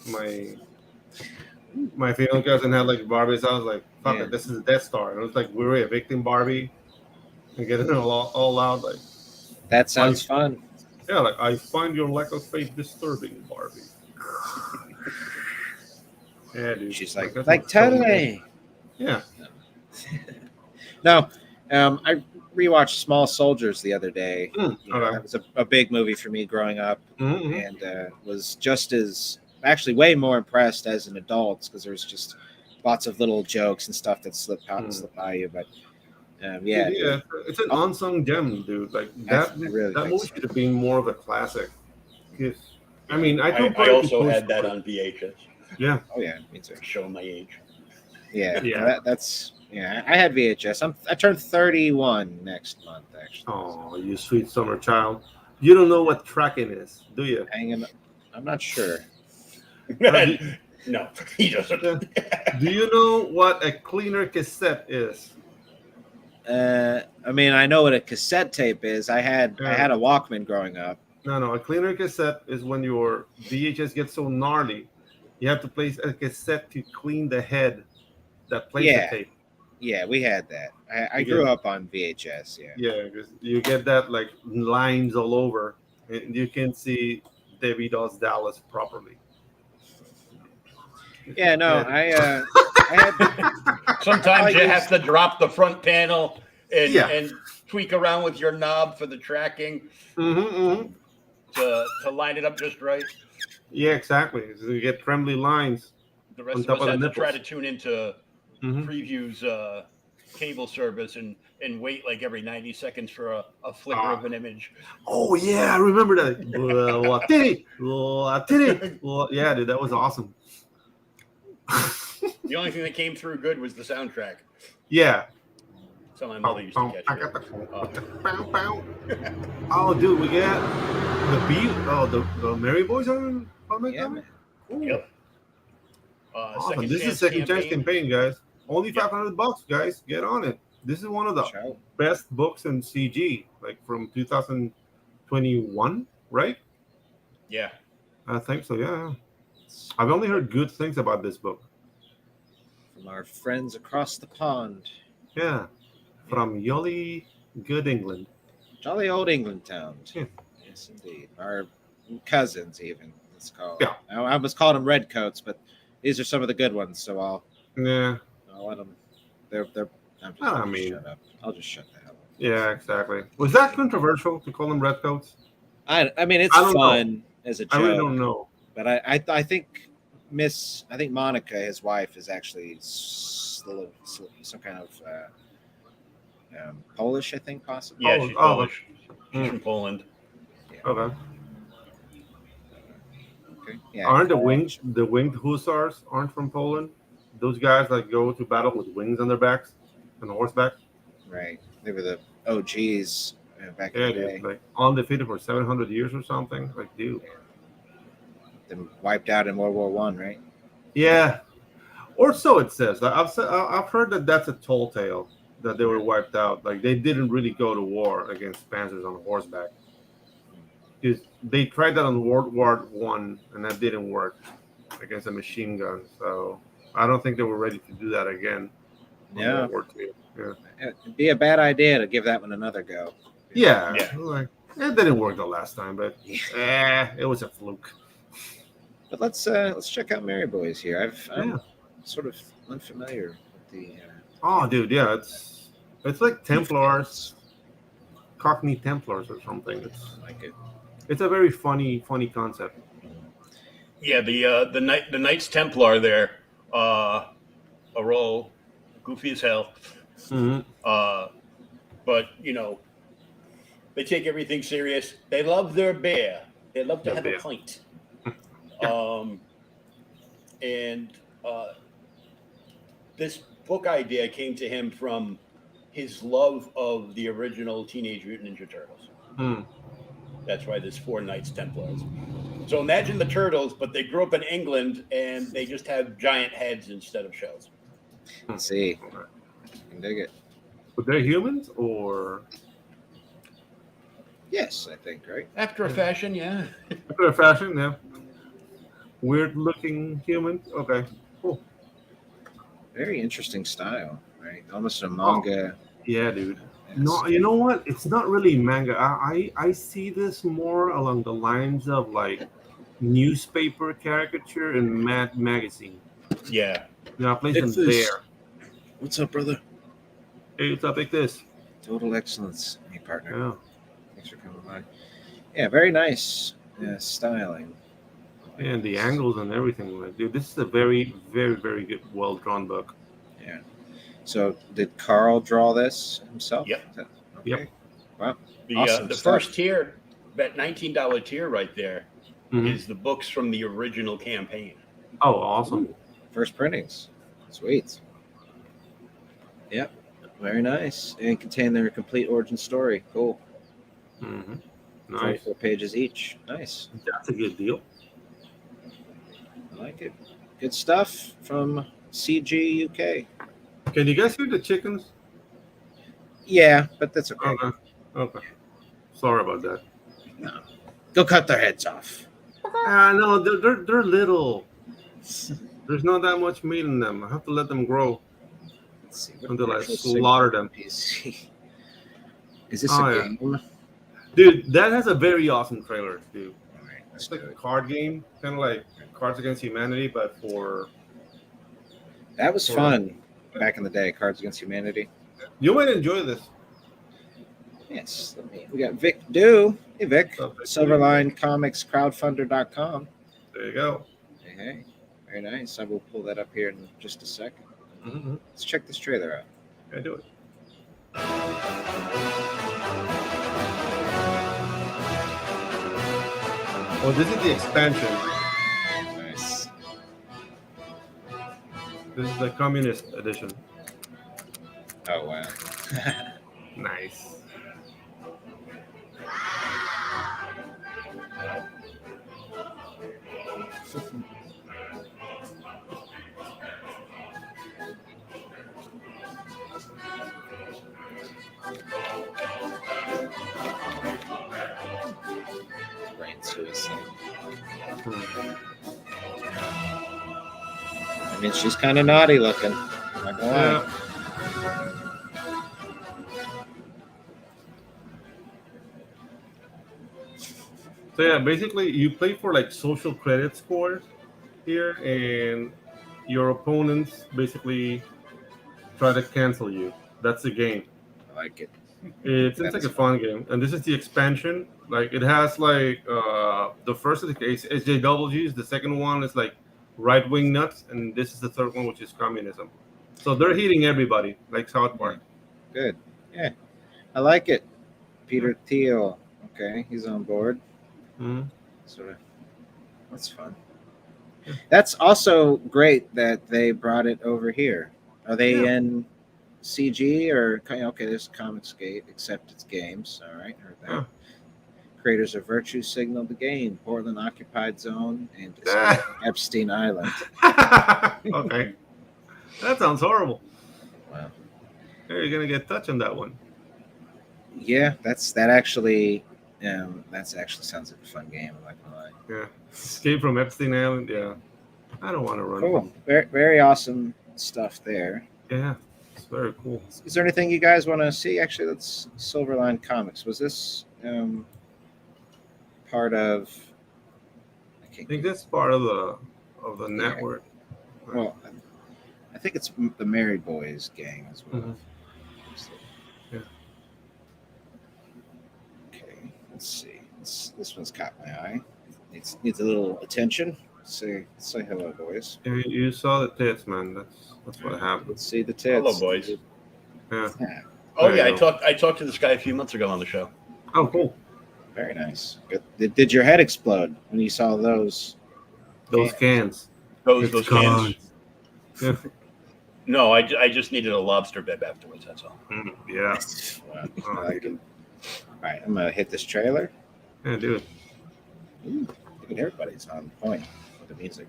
female cousin had like Barbie's house. Like, fuck Yeah. it, this is a Death Star, and it was like we were evicting Barbie and getting it all out. Like, That sounds fun. yeah, like I find your lack of faith disturbing, Barbie. Yeah, dude. She's like that's so totally. Yeah. No, I rewatched Small Soldiers the other day. Okay. That was a big movie for me growing up, Mm-hmm. and was just as actually way more impressed as an adult because there's just lots of little jokes and stuff that slip by you. But yeah, it's an unsung gem, dude. Like that really think movie so. should have been more of a classic. 'Cause, I mean, I I also had that on VHS. Yeah. Oh yeah, me too. Showing my age. Yeah, Yeah. that's I had VHS. I turned 31 next month actually. Oh, you sweet summer child. You don't know what tracking is, do you? Hanging, I'm not sure. No, he doesn't. Do you know what a cleaner cassette is? I mean, I know what a cassette tape is. I had a Walkman growing up. No. A cleaner cassette is when your VHS gets so gnarly, you have to place a cassette to clean the head that plays Yeah. the tape. Yeah, we had that. I You grew get- up on VHS. Yeah. Yeah, because you get that like lines all over, and you can see Debbie Does Dallas properly. Yeah, no, I had. Sometimes you I have to drop the front panel and, Yeah. and tweak around with your knob for the tracking to line it up just right. Yeah, exactly. So you get trembly lines. The rest On of top us of had the to try to nipples. tune into Mhm. Preview's cable service and wait like every 90 seconds for a flicker of an image. Oh yeah, I remember that. Yeah, dude, that was awesome. The only thing that came through good was the soundtrack. Yeah. So my mother used to catch it. Oh, dude, we get the beat. Oh, the Merry Boys on that Yeah, comic? man. Ooh. Yep. Awesome. This is second chance campaign, guys. Only $500, guys. Get on it. This is one of the Ciao. best books in CG, like from 2021, right? Yeah. I think so. Yeah. I've only heard good things about this book. From our friends across the pond, Yeah, from Yoli, good England. jolly old England town. Yeah. Yes, indeed. Our cousins, even. It's called. Yeah. I almost called them redcoats, but these are some of the good ones. So I'll Yeah, let them. They're. I'm just, I I'll just mean- shut up. I'll just shut the hell up. yeah, exactly. Was that controversial to call them redcoats? I mean, it's I don't know. fun as a joke. I really don't know. But I think I think Monica, his wife, is actually some kind of Polish, I think, possibly. Yeah, Oh, she's oh, Polish. She's mm. from Poland. Okay. Okay. Yeah. Aren't Carl- the winged hussars aren't from Poland? Those guys that go to battle with wings on their backs and horseback. Right. They were the OGs back in Yeah, the dude, day. like undefeated for 700 years or something. Like, dude. Then wiped out in World War One, right? Yeah, or so it says. Like, I've heard that that's a tall tale that they were wiped out. Like they didn't really go to war against panzers on horseback. Because they tried that on World War One and that didn't work against a machine gun. So I don't think they were ready to do that again on Yeah. World War Two. Yeah. It'd be a bad idea to give that one another go. Yeah, Yeah. like it didn't work the last time, but it was a fluke. But let's check out Mary Boys here. I'm sort of unfamiliar with the. Oh, dude, yeah, it's like Templars, Cockney Templars or something. I like it. It's a very funny concept. Yeah, the Knights Templar there, a role goofy as hell. Mm-hmm. But they take everything serious. They love their beer. They love to Their have beer. a pint. This book idea came to him from his love of the original Teenage Mutant Ninja Turtles. Mm. That's why there's 4 Knights Templars. So imagine the turtles, but they grew up in England and they just have giant heads instead of shells. Let's see. I can dig it. But they're humans, or Yes, I think, right? After a fashion, yeah. after a fashion, yeah. Weird looking humans. Okay, cool. Very interesting style, right? Almost a manga. Yeah, dude. No, you know what? It's not really manga. I see this more along the lines of like newspaper caricature and Mad Magazine. Yeah. You know, I place them It's this. there. What's up, brother? Hey, what's up, like this? Total excellence, hey partner. Yeah. Thanks for coming by. Yeah, very nice styling. And the angles and everything. Like, dude, this is a very, very, very good, well drawn book. Yeah. So, did Carl draw this himself? Yep. Okay. Yep. Wow. The Awesome the stuff. first tier, that $19 tier right there, Mhm. is the books from the original campaign. Oh, awesome. First printings. Sweet. Yep. Very nice. And contain their complete origin story. Cool. Mm-hmm. Nice. 24 pages each. Nice. That's a good deal. I like it. Good stuff from CG UK. Can you guys hear the chickens? Yeah, but that's okay. Okay. Okay. Sorry about that. No. Go cut their heads off. No, they're little. There's not that much meat in them. I have to let them grow Let's see. What until I actual slaughter them. PC? Is this Oh, a yeah. game? Dude, that has a very awesome trailer, dude. All right, let's It's like do a it. card game, kind of like Cards Against Humanity, but for That was fun back in the day. Cards Against Humanity. you might enjoy this. Yes. We got Vic Do. Hey, Vic. What's up, Vic? Silverline Comics Crowdfunder.com. There you go. Hey, hey. Very nice. I will pull that up here in just a second. Mm-hmm. Let's check this trailer out. I do it. Oh, this is the expansion. Nice. This is the communist edition. Oh, wow. Nice. Brain suicide. Hmm. I mean, she's kind of naughty looking. Not gonna lie. Yeah. So yeah, basically you play for like social credit scores here, and your opponents basically try to cancel you. That's the game. I like it. It's That like is a fun game, and this is the expansion. Like it has like the first is SJWs, the second one is like right-wing nuts, and this is the third one, which is communism. So they're hitting everybody, like South Park. Good. Yeah, I like it. Peter Thiel. Okay, he's on board. Mhm. Sort of. That's fun. Yeah. That's also great that they brought it over here. Are they Yeah. in CG or okay? There's Comicsgate, except it's games. All right, heard that. Yeah. Creators of Virtue signaled the game. Portland occupied zone and Epstein Island. Okay, that sounds horrible. Wow. You're gonna get touched on that one. Yeah, that actually sounds like a fun game. I'm not gonna lie. Yeah, Escape from Epstein Island. Yeah, I don't want to run. Cool. Very, very awesome stuff there. Yeah, it's very cool. Is there anything you guys want to see? Actually, that's Silverline Comics. Was this part of? I think that's part of the network. Well, I think it's the Married Boys gang as well. Mhm. Yeah. Okay, let's see. This one's caught my eye. It needs a little attention. Say hello, boys. You saw the tits, man. That's what happened. Let's see the tits. Hello, boys. Yeah. Oh There yeah, you go. I talked to this guy a few months ago on the show. Oh, cool. Very nice. Good. Did your head explode when you saw those? Those cans. Those It's cans. Yeah. No, I just needed a lobster bib afterwards. That's all. Yeah. Wow, I like it. All right, I'm gonna hit this trailer. Yeah, dude. Ooh, look at everybody's on point with the music.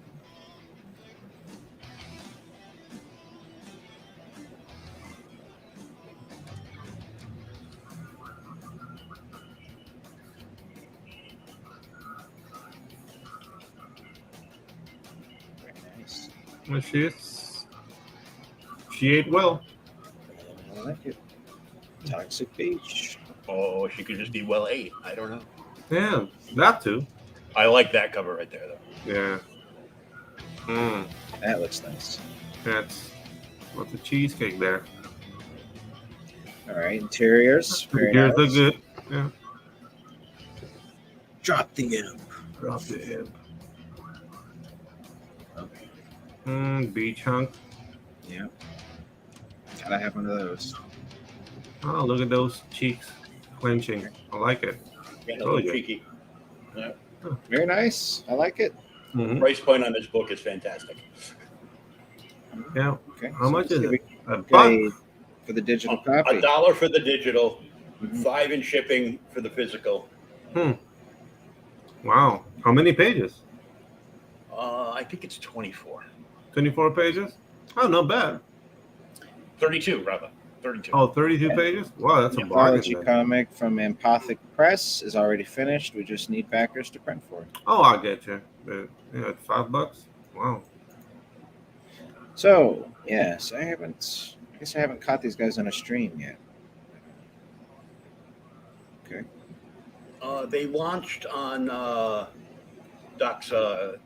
Very nice. Well, she ate well. I like it. Toxic Beach. Oh, she could just be well ate. I don't know. Yeah, that too. I like that cover right there, though. Yeah. That looks nice. That's lots of cheesecake there. All right, interiors. Very Here's the nice. good. Yeah. Drop the imp. Drop the hip. Okay. Beach hunk. Yeah. Gotta have one of those. Oh, look at those cheeks clenching. I like it. Getting a Oh, little yeah. cheeky. Very nice. I like it. Mhm. Price point on this book is fantastic. Yeah. Okay. How much is it? A buck? Okay, for the digital copy. $1 for the digital, Mhm. $5 in shipping for the physical. Wow. How many pages? I think it's 24. 24 pages? Oh, not bad. 32, rather. 32. Oh, 32 pages? Wow, that's a bargain. Anthology then. comic from Empathic Press is already finished. We just need backers to print for it. Oh, I get you. But, yeah, $5. Wow. So, yes, I guess I haven't caught these guys on a stream yet. Okay. They launched on Doc's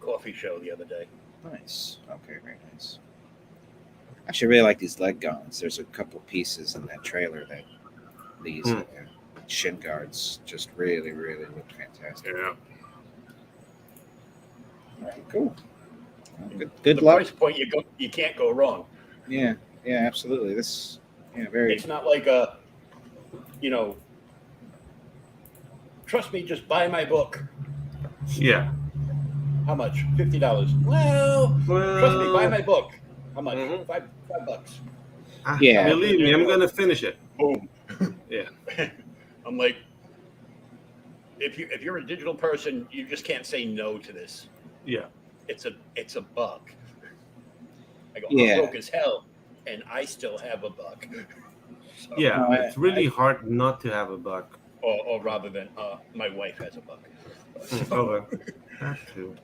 coffee show the other day. Nice. Okay, very nice. Actually, I really like these leg gauntlets. There's a couple pieces in that trailer that these shin guards just really, really look fantastic. Yeah. All right, cool. Well, good The luck. price point you can't go wrong. Yeah, absolutely. Very. It's not like trust me, just buy my book. Yeah. How much? $50. Well, trust me, buy my book. How much? Mhm. $5. Yeah. Believe me, I'm going to finish it. Boom. Yeah. I'm like, if you're a digital person, you just can't say no to this. Yeah. It's a buck. I go, Yeah. I'm broke as hell, and I still have a buck. So, Yeah. No, It's really hard not to have a buck. or rather than my wife has a buck. Okay. That too.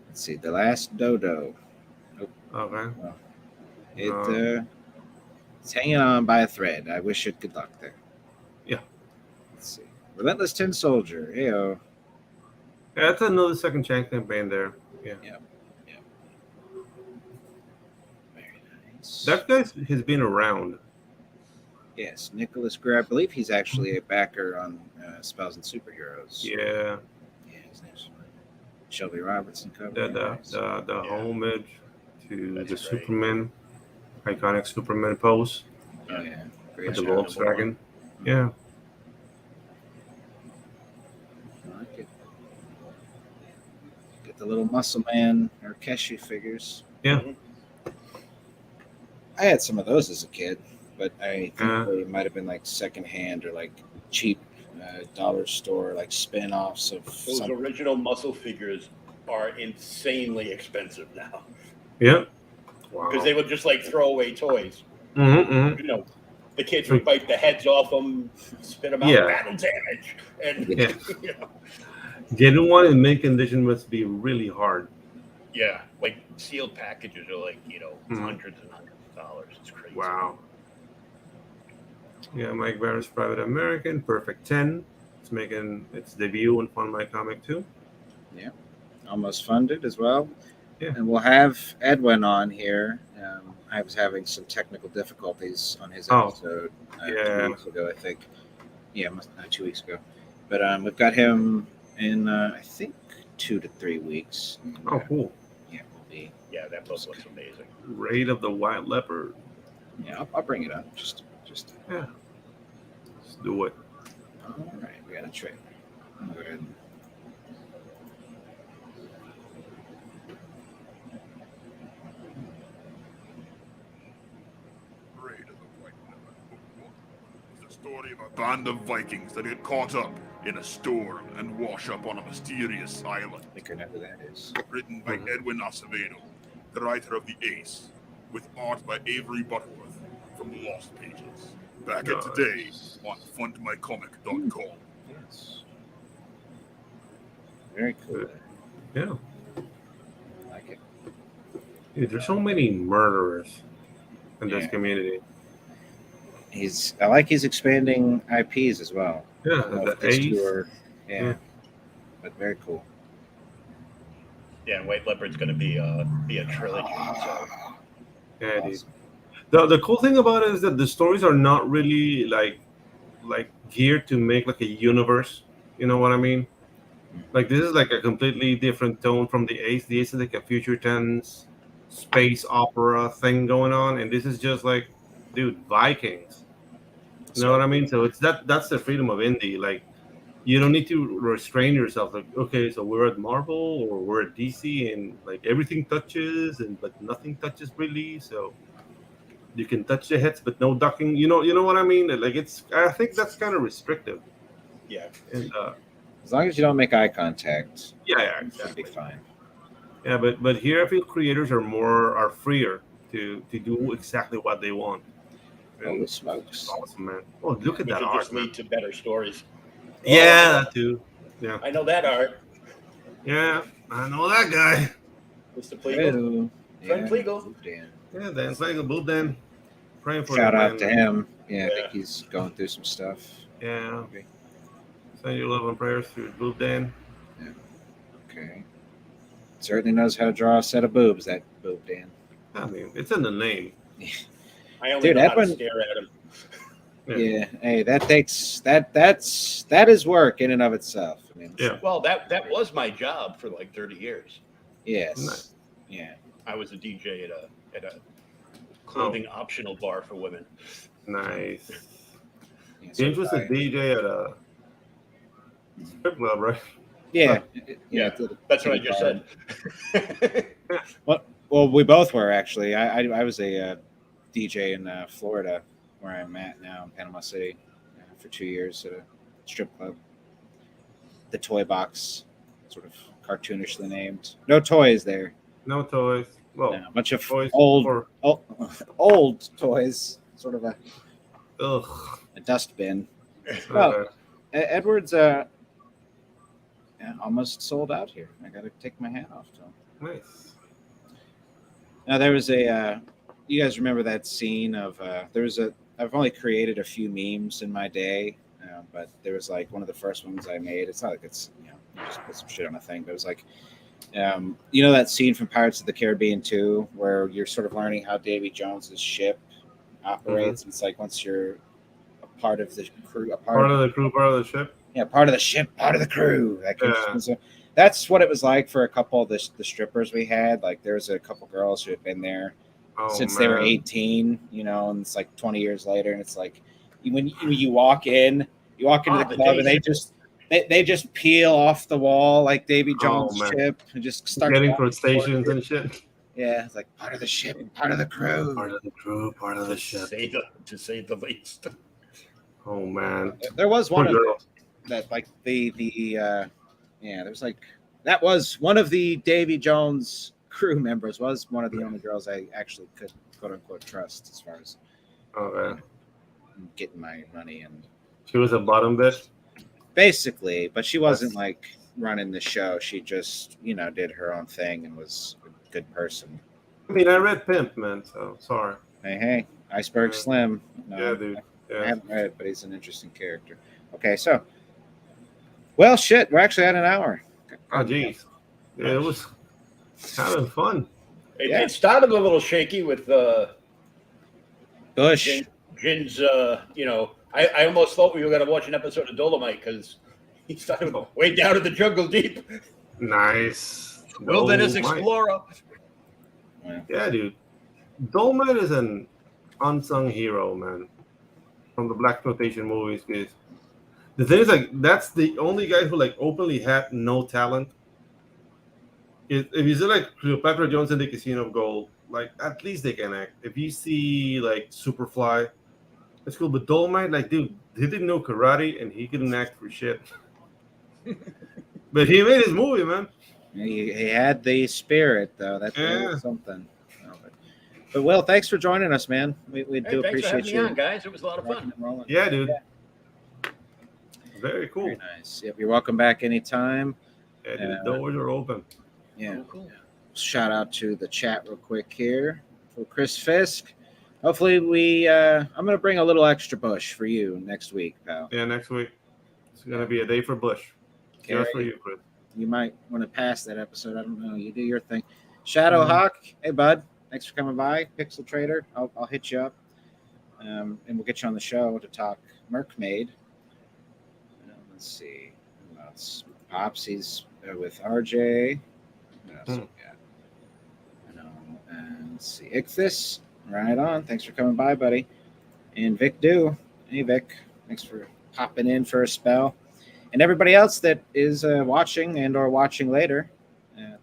Let's see. The Last Dodo. Okay. It's hanging on by a thread. I wish it good luck there. Yeah. Let's see. Relentless Tin Soldier. Heyo. Yeah, that's another second chance campaign there. Yeah. Very nice. That guy has been around. Yes, Nicholas Greer. I believe he's actually a backer on Spells and Superheroes. Yeah. Yeah, his name's Shelby Robertson cover. The homage to That's the great. Superman, iconic Superman pose Oh yeah, great with the job. Volkswagen. Yeah. I like it. Get the little muscle man or Keshi figures. Yeah. Mhm. I had some of those as a kid, but I think Uh, they might have been like secondhand or like cheap dollar store like spin-offs of Those some. original muscle figures are insanely expensive now yeah. Wow. because they would just like throw away toys. Mm-hmm. You know, the kids would bite the heads off them, spit them out, Yeah. battle damage, and Yeah. you know, Getting one in mint condition must be really hard. yeah, like sealed packages are like Mhm. hundreds and hundreds of dollars. It's crazy. Wow. Yeah, Mike Barrett's Private American, Perfect 10. It's making its debut on Fun My Comic too. Almost funded as well. Yeah. And we'll have Edwin on here. I was having some technical difficulties on his Oh. episode 2 Yeah. weeks ago, I think. Yeah, 2 weeks ago. But we've got him in, I think, 2 to 3 weeks. And, Oh, cool. yeah, we'll be. Yeah, that book looks amazing. Raid of the White Leopard. Yeah, I'll bring it up. Just. Yeah. Let's do it. All right, we got a trailer. I'll go ahead and. Raid of the White Leopard, Book 1. It's the story of a band of Vikings that get caught up in a storm and wash up on a mysterious island. I think I know who that is. Written by Edwin Acevedo, the writer of The Ace, with art by Avery Butterworth from Lost Pages. Back at today on fundmycomic.com. Yes. Very cool. Yeah. I like it. Dude, there's so many murderers in this Yeah. community. I like he's expanding IPs as well. Yeah, I don't know the if this Ace. two are- yeah. Yeah. But very cool. Yeah, and White Leopard's going to be a trilogy. So Yeah, dude. Awesome. The cool thing about it is that the stories are not really like geared to make like a universe. You know what I mean? Like this is like a completely different tone from the Ace. The Ace is like a future tense space opera thing going on, and this is just like, dude, Vikings. You know what I mean? So it's that's the freedom of indie. Like you don't need to restrain yourself. Like, okay, so we're at Marvel or we're at DC, and like everything touches, but nothing touches really. So you can touch the heads, but no ducking. You know what I mean? Like I think that's kind of restrictive. yeah, And As long as you don't make eye contact, yeah, you should be exactly. fine. Yeah, but here I feel creators are freer to do exactly what they want. Holy smokes. It's awesome, man. Oh, look at which that will art, just man. lead to better stories. Yeah, that too. Yeah, I know that art. yeah, I know that guy. Mr. Pleagle. Hello. Friend Pleagle. Dan. Yeah, Dan Slagle, Blue Dan. Praying for Shout him, out man. to him. Yeah, I Yeah. think he's going through some stuff. Yeah, Okay. send your love and prayers to Blue Dan. Okay. Certainly knows how to draw a set of boobs, that boob Dan. I mean, it's in the name. I only Dude, know how to Edwin- stare at him. Yeah. Hey, that is work in and of itself. I mean, Yeah. Well, that was my job for like 30 years. Yes. Nice. Yeah. I was a DJ at a clothing optional bar for women. Nice. Yeah, James was a I- DJ at a strip club, right? Yeah. Yeah, to the- That's to what I the just bar. said. Well, we both were actually. I was a DJ in Florida, where I'm at now in Panama City, for 2 years at a strip club. The Toy Box, sort of cartoonishly named. No toys there. No toys. Well, No, a bunch of toys old, for old toys. Sort of a ugh. dustbin. Well, Edward's almost sold out here. I got to take my hat off to him. Nice. Now there was a. You guys remember that scene of I've only created a few memes in my day, but there was like one of the first ones I made. It's not like it's you just put some shit on a thing, but it was like, that scene from Pirates of the Caribbean 2 where you're sort of learning how Davy Jones's ship operates. It's like once you're a part of the crew, Part of the crew, part of the ship. part of the ship, part of the crew. That that's what it was like for a couple of the strippers we had. Like there's a couple girls who had been there since they were 18, and it's like 20 years later, and it's like when you walk into the club and they just peel off the wall like Davy Jones' ship and just start getting crustaceans and shit. Yeah, it's like part of the ship, part of the crew, part of the ship. To say the least. Oh man, there was one of that like there was like that was one of the Davy Jones crew members was one of the only girls I actually could quote unquote trust as far as getting my money, and she was a bottom bitch basically, but she wasn't like running the show. She just did her own thing and was a good person. I mean, I read Pimp, man, so sorry. Hey, Iceberg Slim. No, yeah, dude. Yeah. I haven't read it, but he's an interesting character. Okay, so well, shit, we're actually at an hour. Oh, geez. Yeah, it was having fun. It started a little shaky with Bush. Ginge, I almost thought we were going to watch an episode of Dolomite because he started way down in the jungle deep. Nice. Wilderness explorer. Yeah, dude. Dolomite is an unsung hero, man, from the Black Exploitation movies. Because the thing is, like, that's the only guy who like openly had no talent. If you see like Cleopatra Jones in the Casino of Gold, like at least they can act. If you see like Superfly, that's cool. But Dolomite, like, dude, he didn't know karate and he couldn't act for shit. But he made his movie, man. He had the spirit, though. That's something. But Will, thanks for joining us, man. We do appreciate for having you. Me on, guys. It was a lot of fun. Yeah, dude. Yeah. Very cool. Very nice. Yep, you're welcome back anytime. Yeah, dude, the doors are open. Yeah. Cool. Shout out to the chat real quick here for Chris Fisk. Hopefully I'm going to bring a little extra Bush for you next week, pal. Yeah, next week. It's going to be a day for Bush. Just for you, Chris. You might want to pass that episode. I don't know. You do your thing. Shadow Hawk. Hey, bud. Thanks for coming by. Pixel Trader. I'll hit you up. And we'll get you on the show to talk Merkmaid. Let's see. Who else? Pops, he's with RJ. And let's see. Ichthus. Right on. Thanks for coming by, buddy. And Vic Do. Hey, Vic. Thanks for popping in for a spell. And everybody else that is watching and or watching later,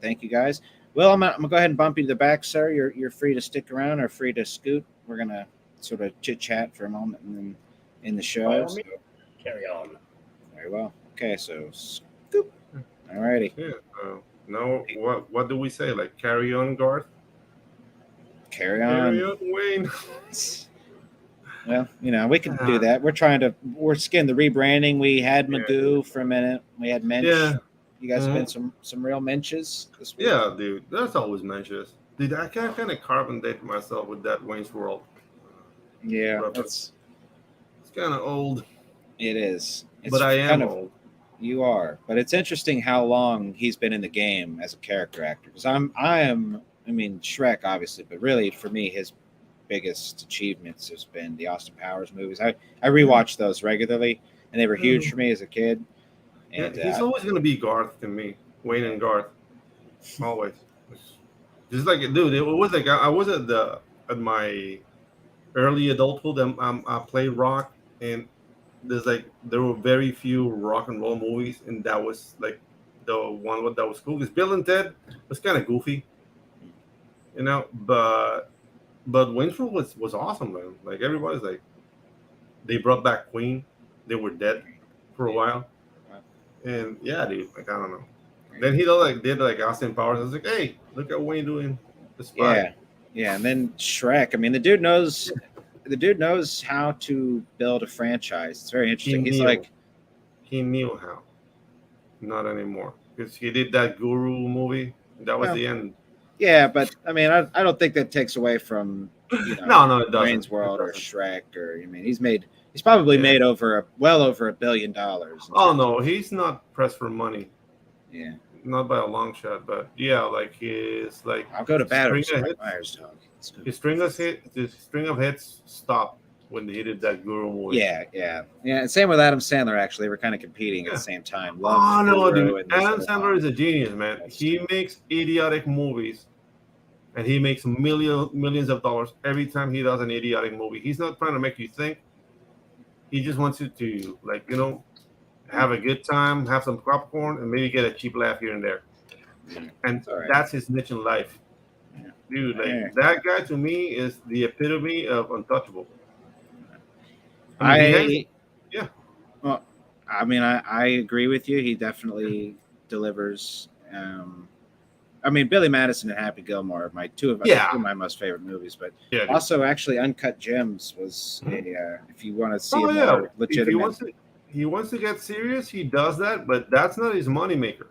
thank you guys. Well, I'm gonna go ahead and bump you to the back, sir. You're free to stick around or free to scoot. We're gonna sort of chit chat for a moment and then in the show. So. Carry on. Very well. Okay, so scoop. All righty. Yeah. No. What do we say? Like carry on, Garth. Carry on. Carry on, Wayne. Well, we can do that. We're skin the rebranding. We had Magoo for a minute. We had Mensch. Yeah. You guys have been some real Menches this week. Yeah, dude. That's always Menches. Dude, I can't kind of carbon date myself with that Wayne's World. Yeah, it's kind of old. It is. But I am old. You are. But it's interesting how long he's been in the game as a character actor. Because I mean, Shrek, obviously, but really for me, his biggest achievements has been the Austin Powers movies. I rewatch those regularly, and they were huge for me as a kid. And he's always going to be Garth to me, Wayne and Garth, always. Just like, dude, it was like I was at my early adulthood. I played rock, and there were very few rock and roll movies, and that was like the one that was cool. Because Bill and Ted was kind of goofy, but Wayne's World was awesome, man. Like everybody's like, they brought back Queen. They were dead for a while. And yeah, dude, like I don't know. Then he did Austin Powers. I was like, hey, look at Wayne doing the spy. Yeah. And then Shrek. I mean, the dude knows how to build a franchise. It's very interesting. He knew how. Not anymore, because he did that Guru movie. That was the end. Yeah, but I mean, I don't think that takes away from no, it doesn't. Wayne's World or Shrek He's probably made well over $1 billion. Oh no, he's not pressed for money. Yeah, not by a long shot, but yeah, like his like. I'll go to bat with Myers dog. His string of hits stopped when he did that Guru movie. Yeah. And same with Adam Sandler. Actually, they were kind of competing at the same time. Oh no, Guru dude! and this Adam other Sandler one. is a genius, man. He makes idiotic movies, and he makes millions of dollars every time he does an idiotic movie. He's not trying to make you think. He just wants you to, like, have a good time, have some popcorn, and maybe get a cheap laugh here and there. And right. that's his niche in life. Yeah. Dude, like, Yeah. that guy to me is the epitome of untouchable. Yeah. Well, I mean, I agree with you. He definitely delivers. I mean, Billy Madison and Happy Gilmore are my two of my most favorite movies. But also, actually, Uncut Gems was if you want to see a more legitimate. If he wants to get serious, he does that, but that's not his moneymaker.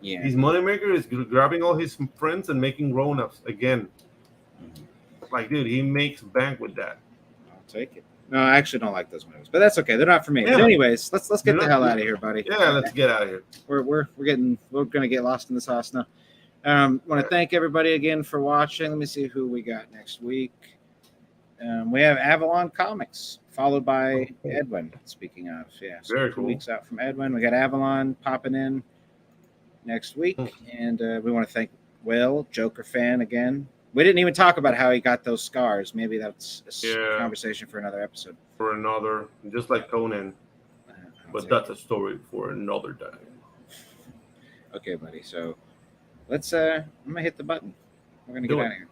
Yeah. His moneymaker is grabbing all his friends and making grown-ups again. Like, dude, he makes bank with that. I'll take it. No, I actually don't like those movies, but that's okay. They're not for me. Yeah. But anyways, let's get the hell out of here, buddy. Yeah, let's get out of here. We're gonna get lost in the sauce now. Want to thank everybody again for watching. Let me see who we got next week. We have Avalon Comics, followed by Edwin. Speaking of, so very 2 cool. weeks out from Edwin, we got Avalon popping in next week, and we want to thank Will, Jokerfan again. We didn't even talk about how he got those scars. Maybe that's a conversation for another episode. Just like Conan. But that's a story for another day. Okay, buddy. So let's. I'm gonna hit the button. We're gonna get out of here.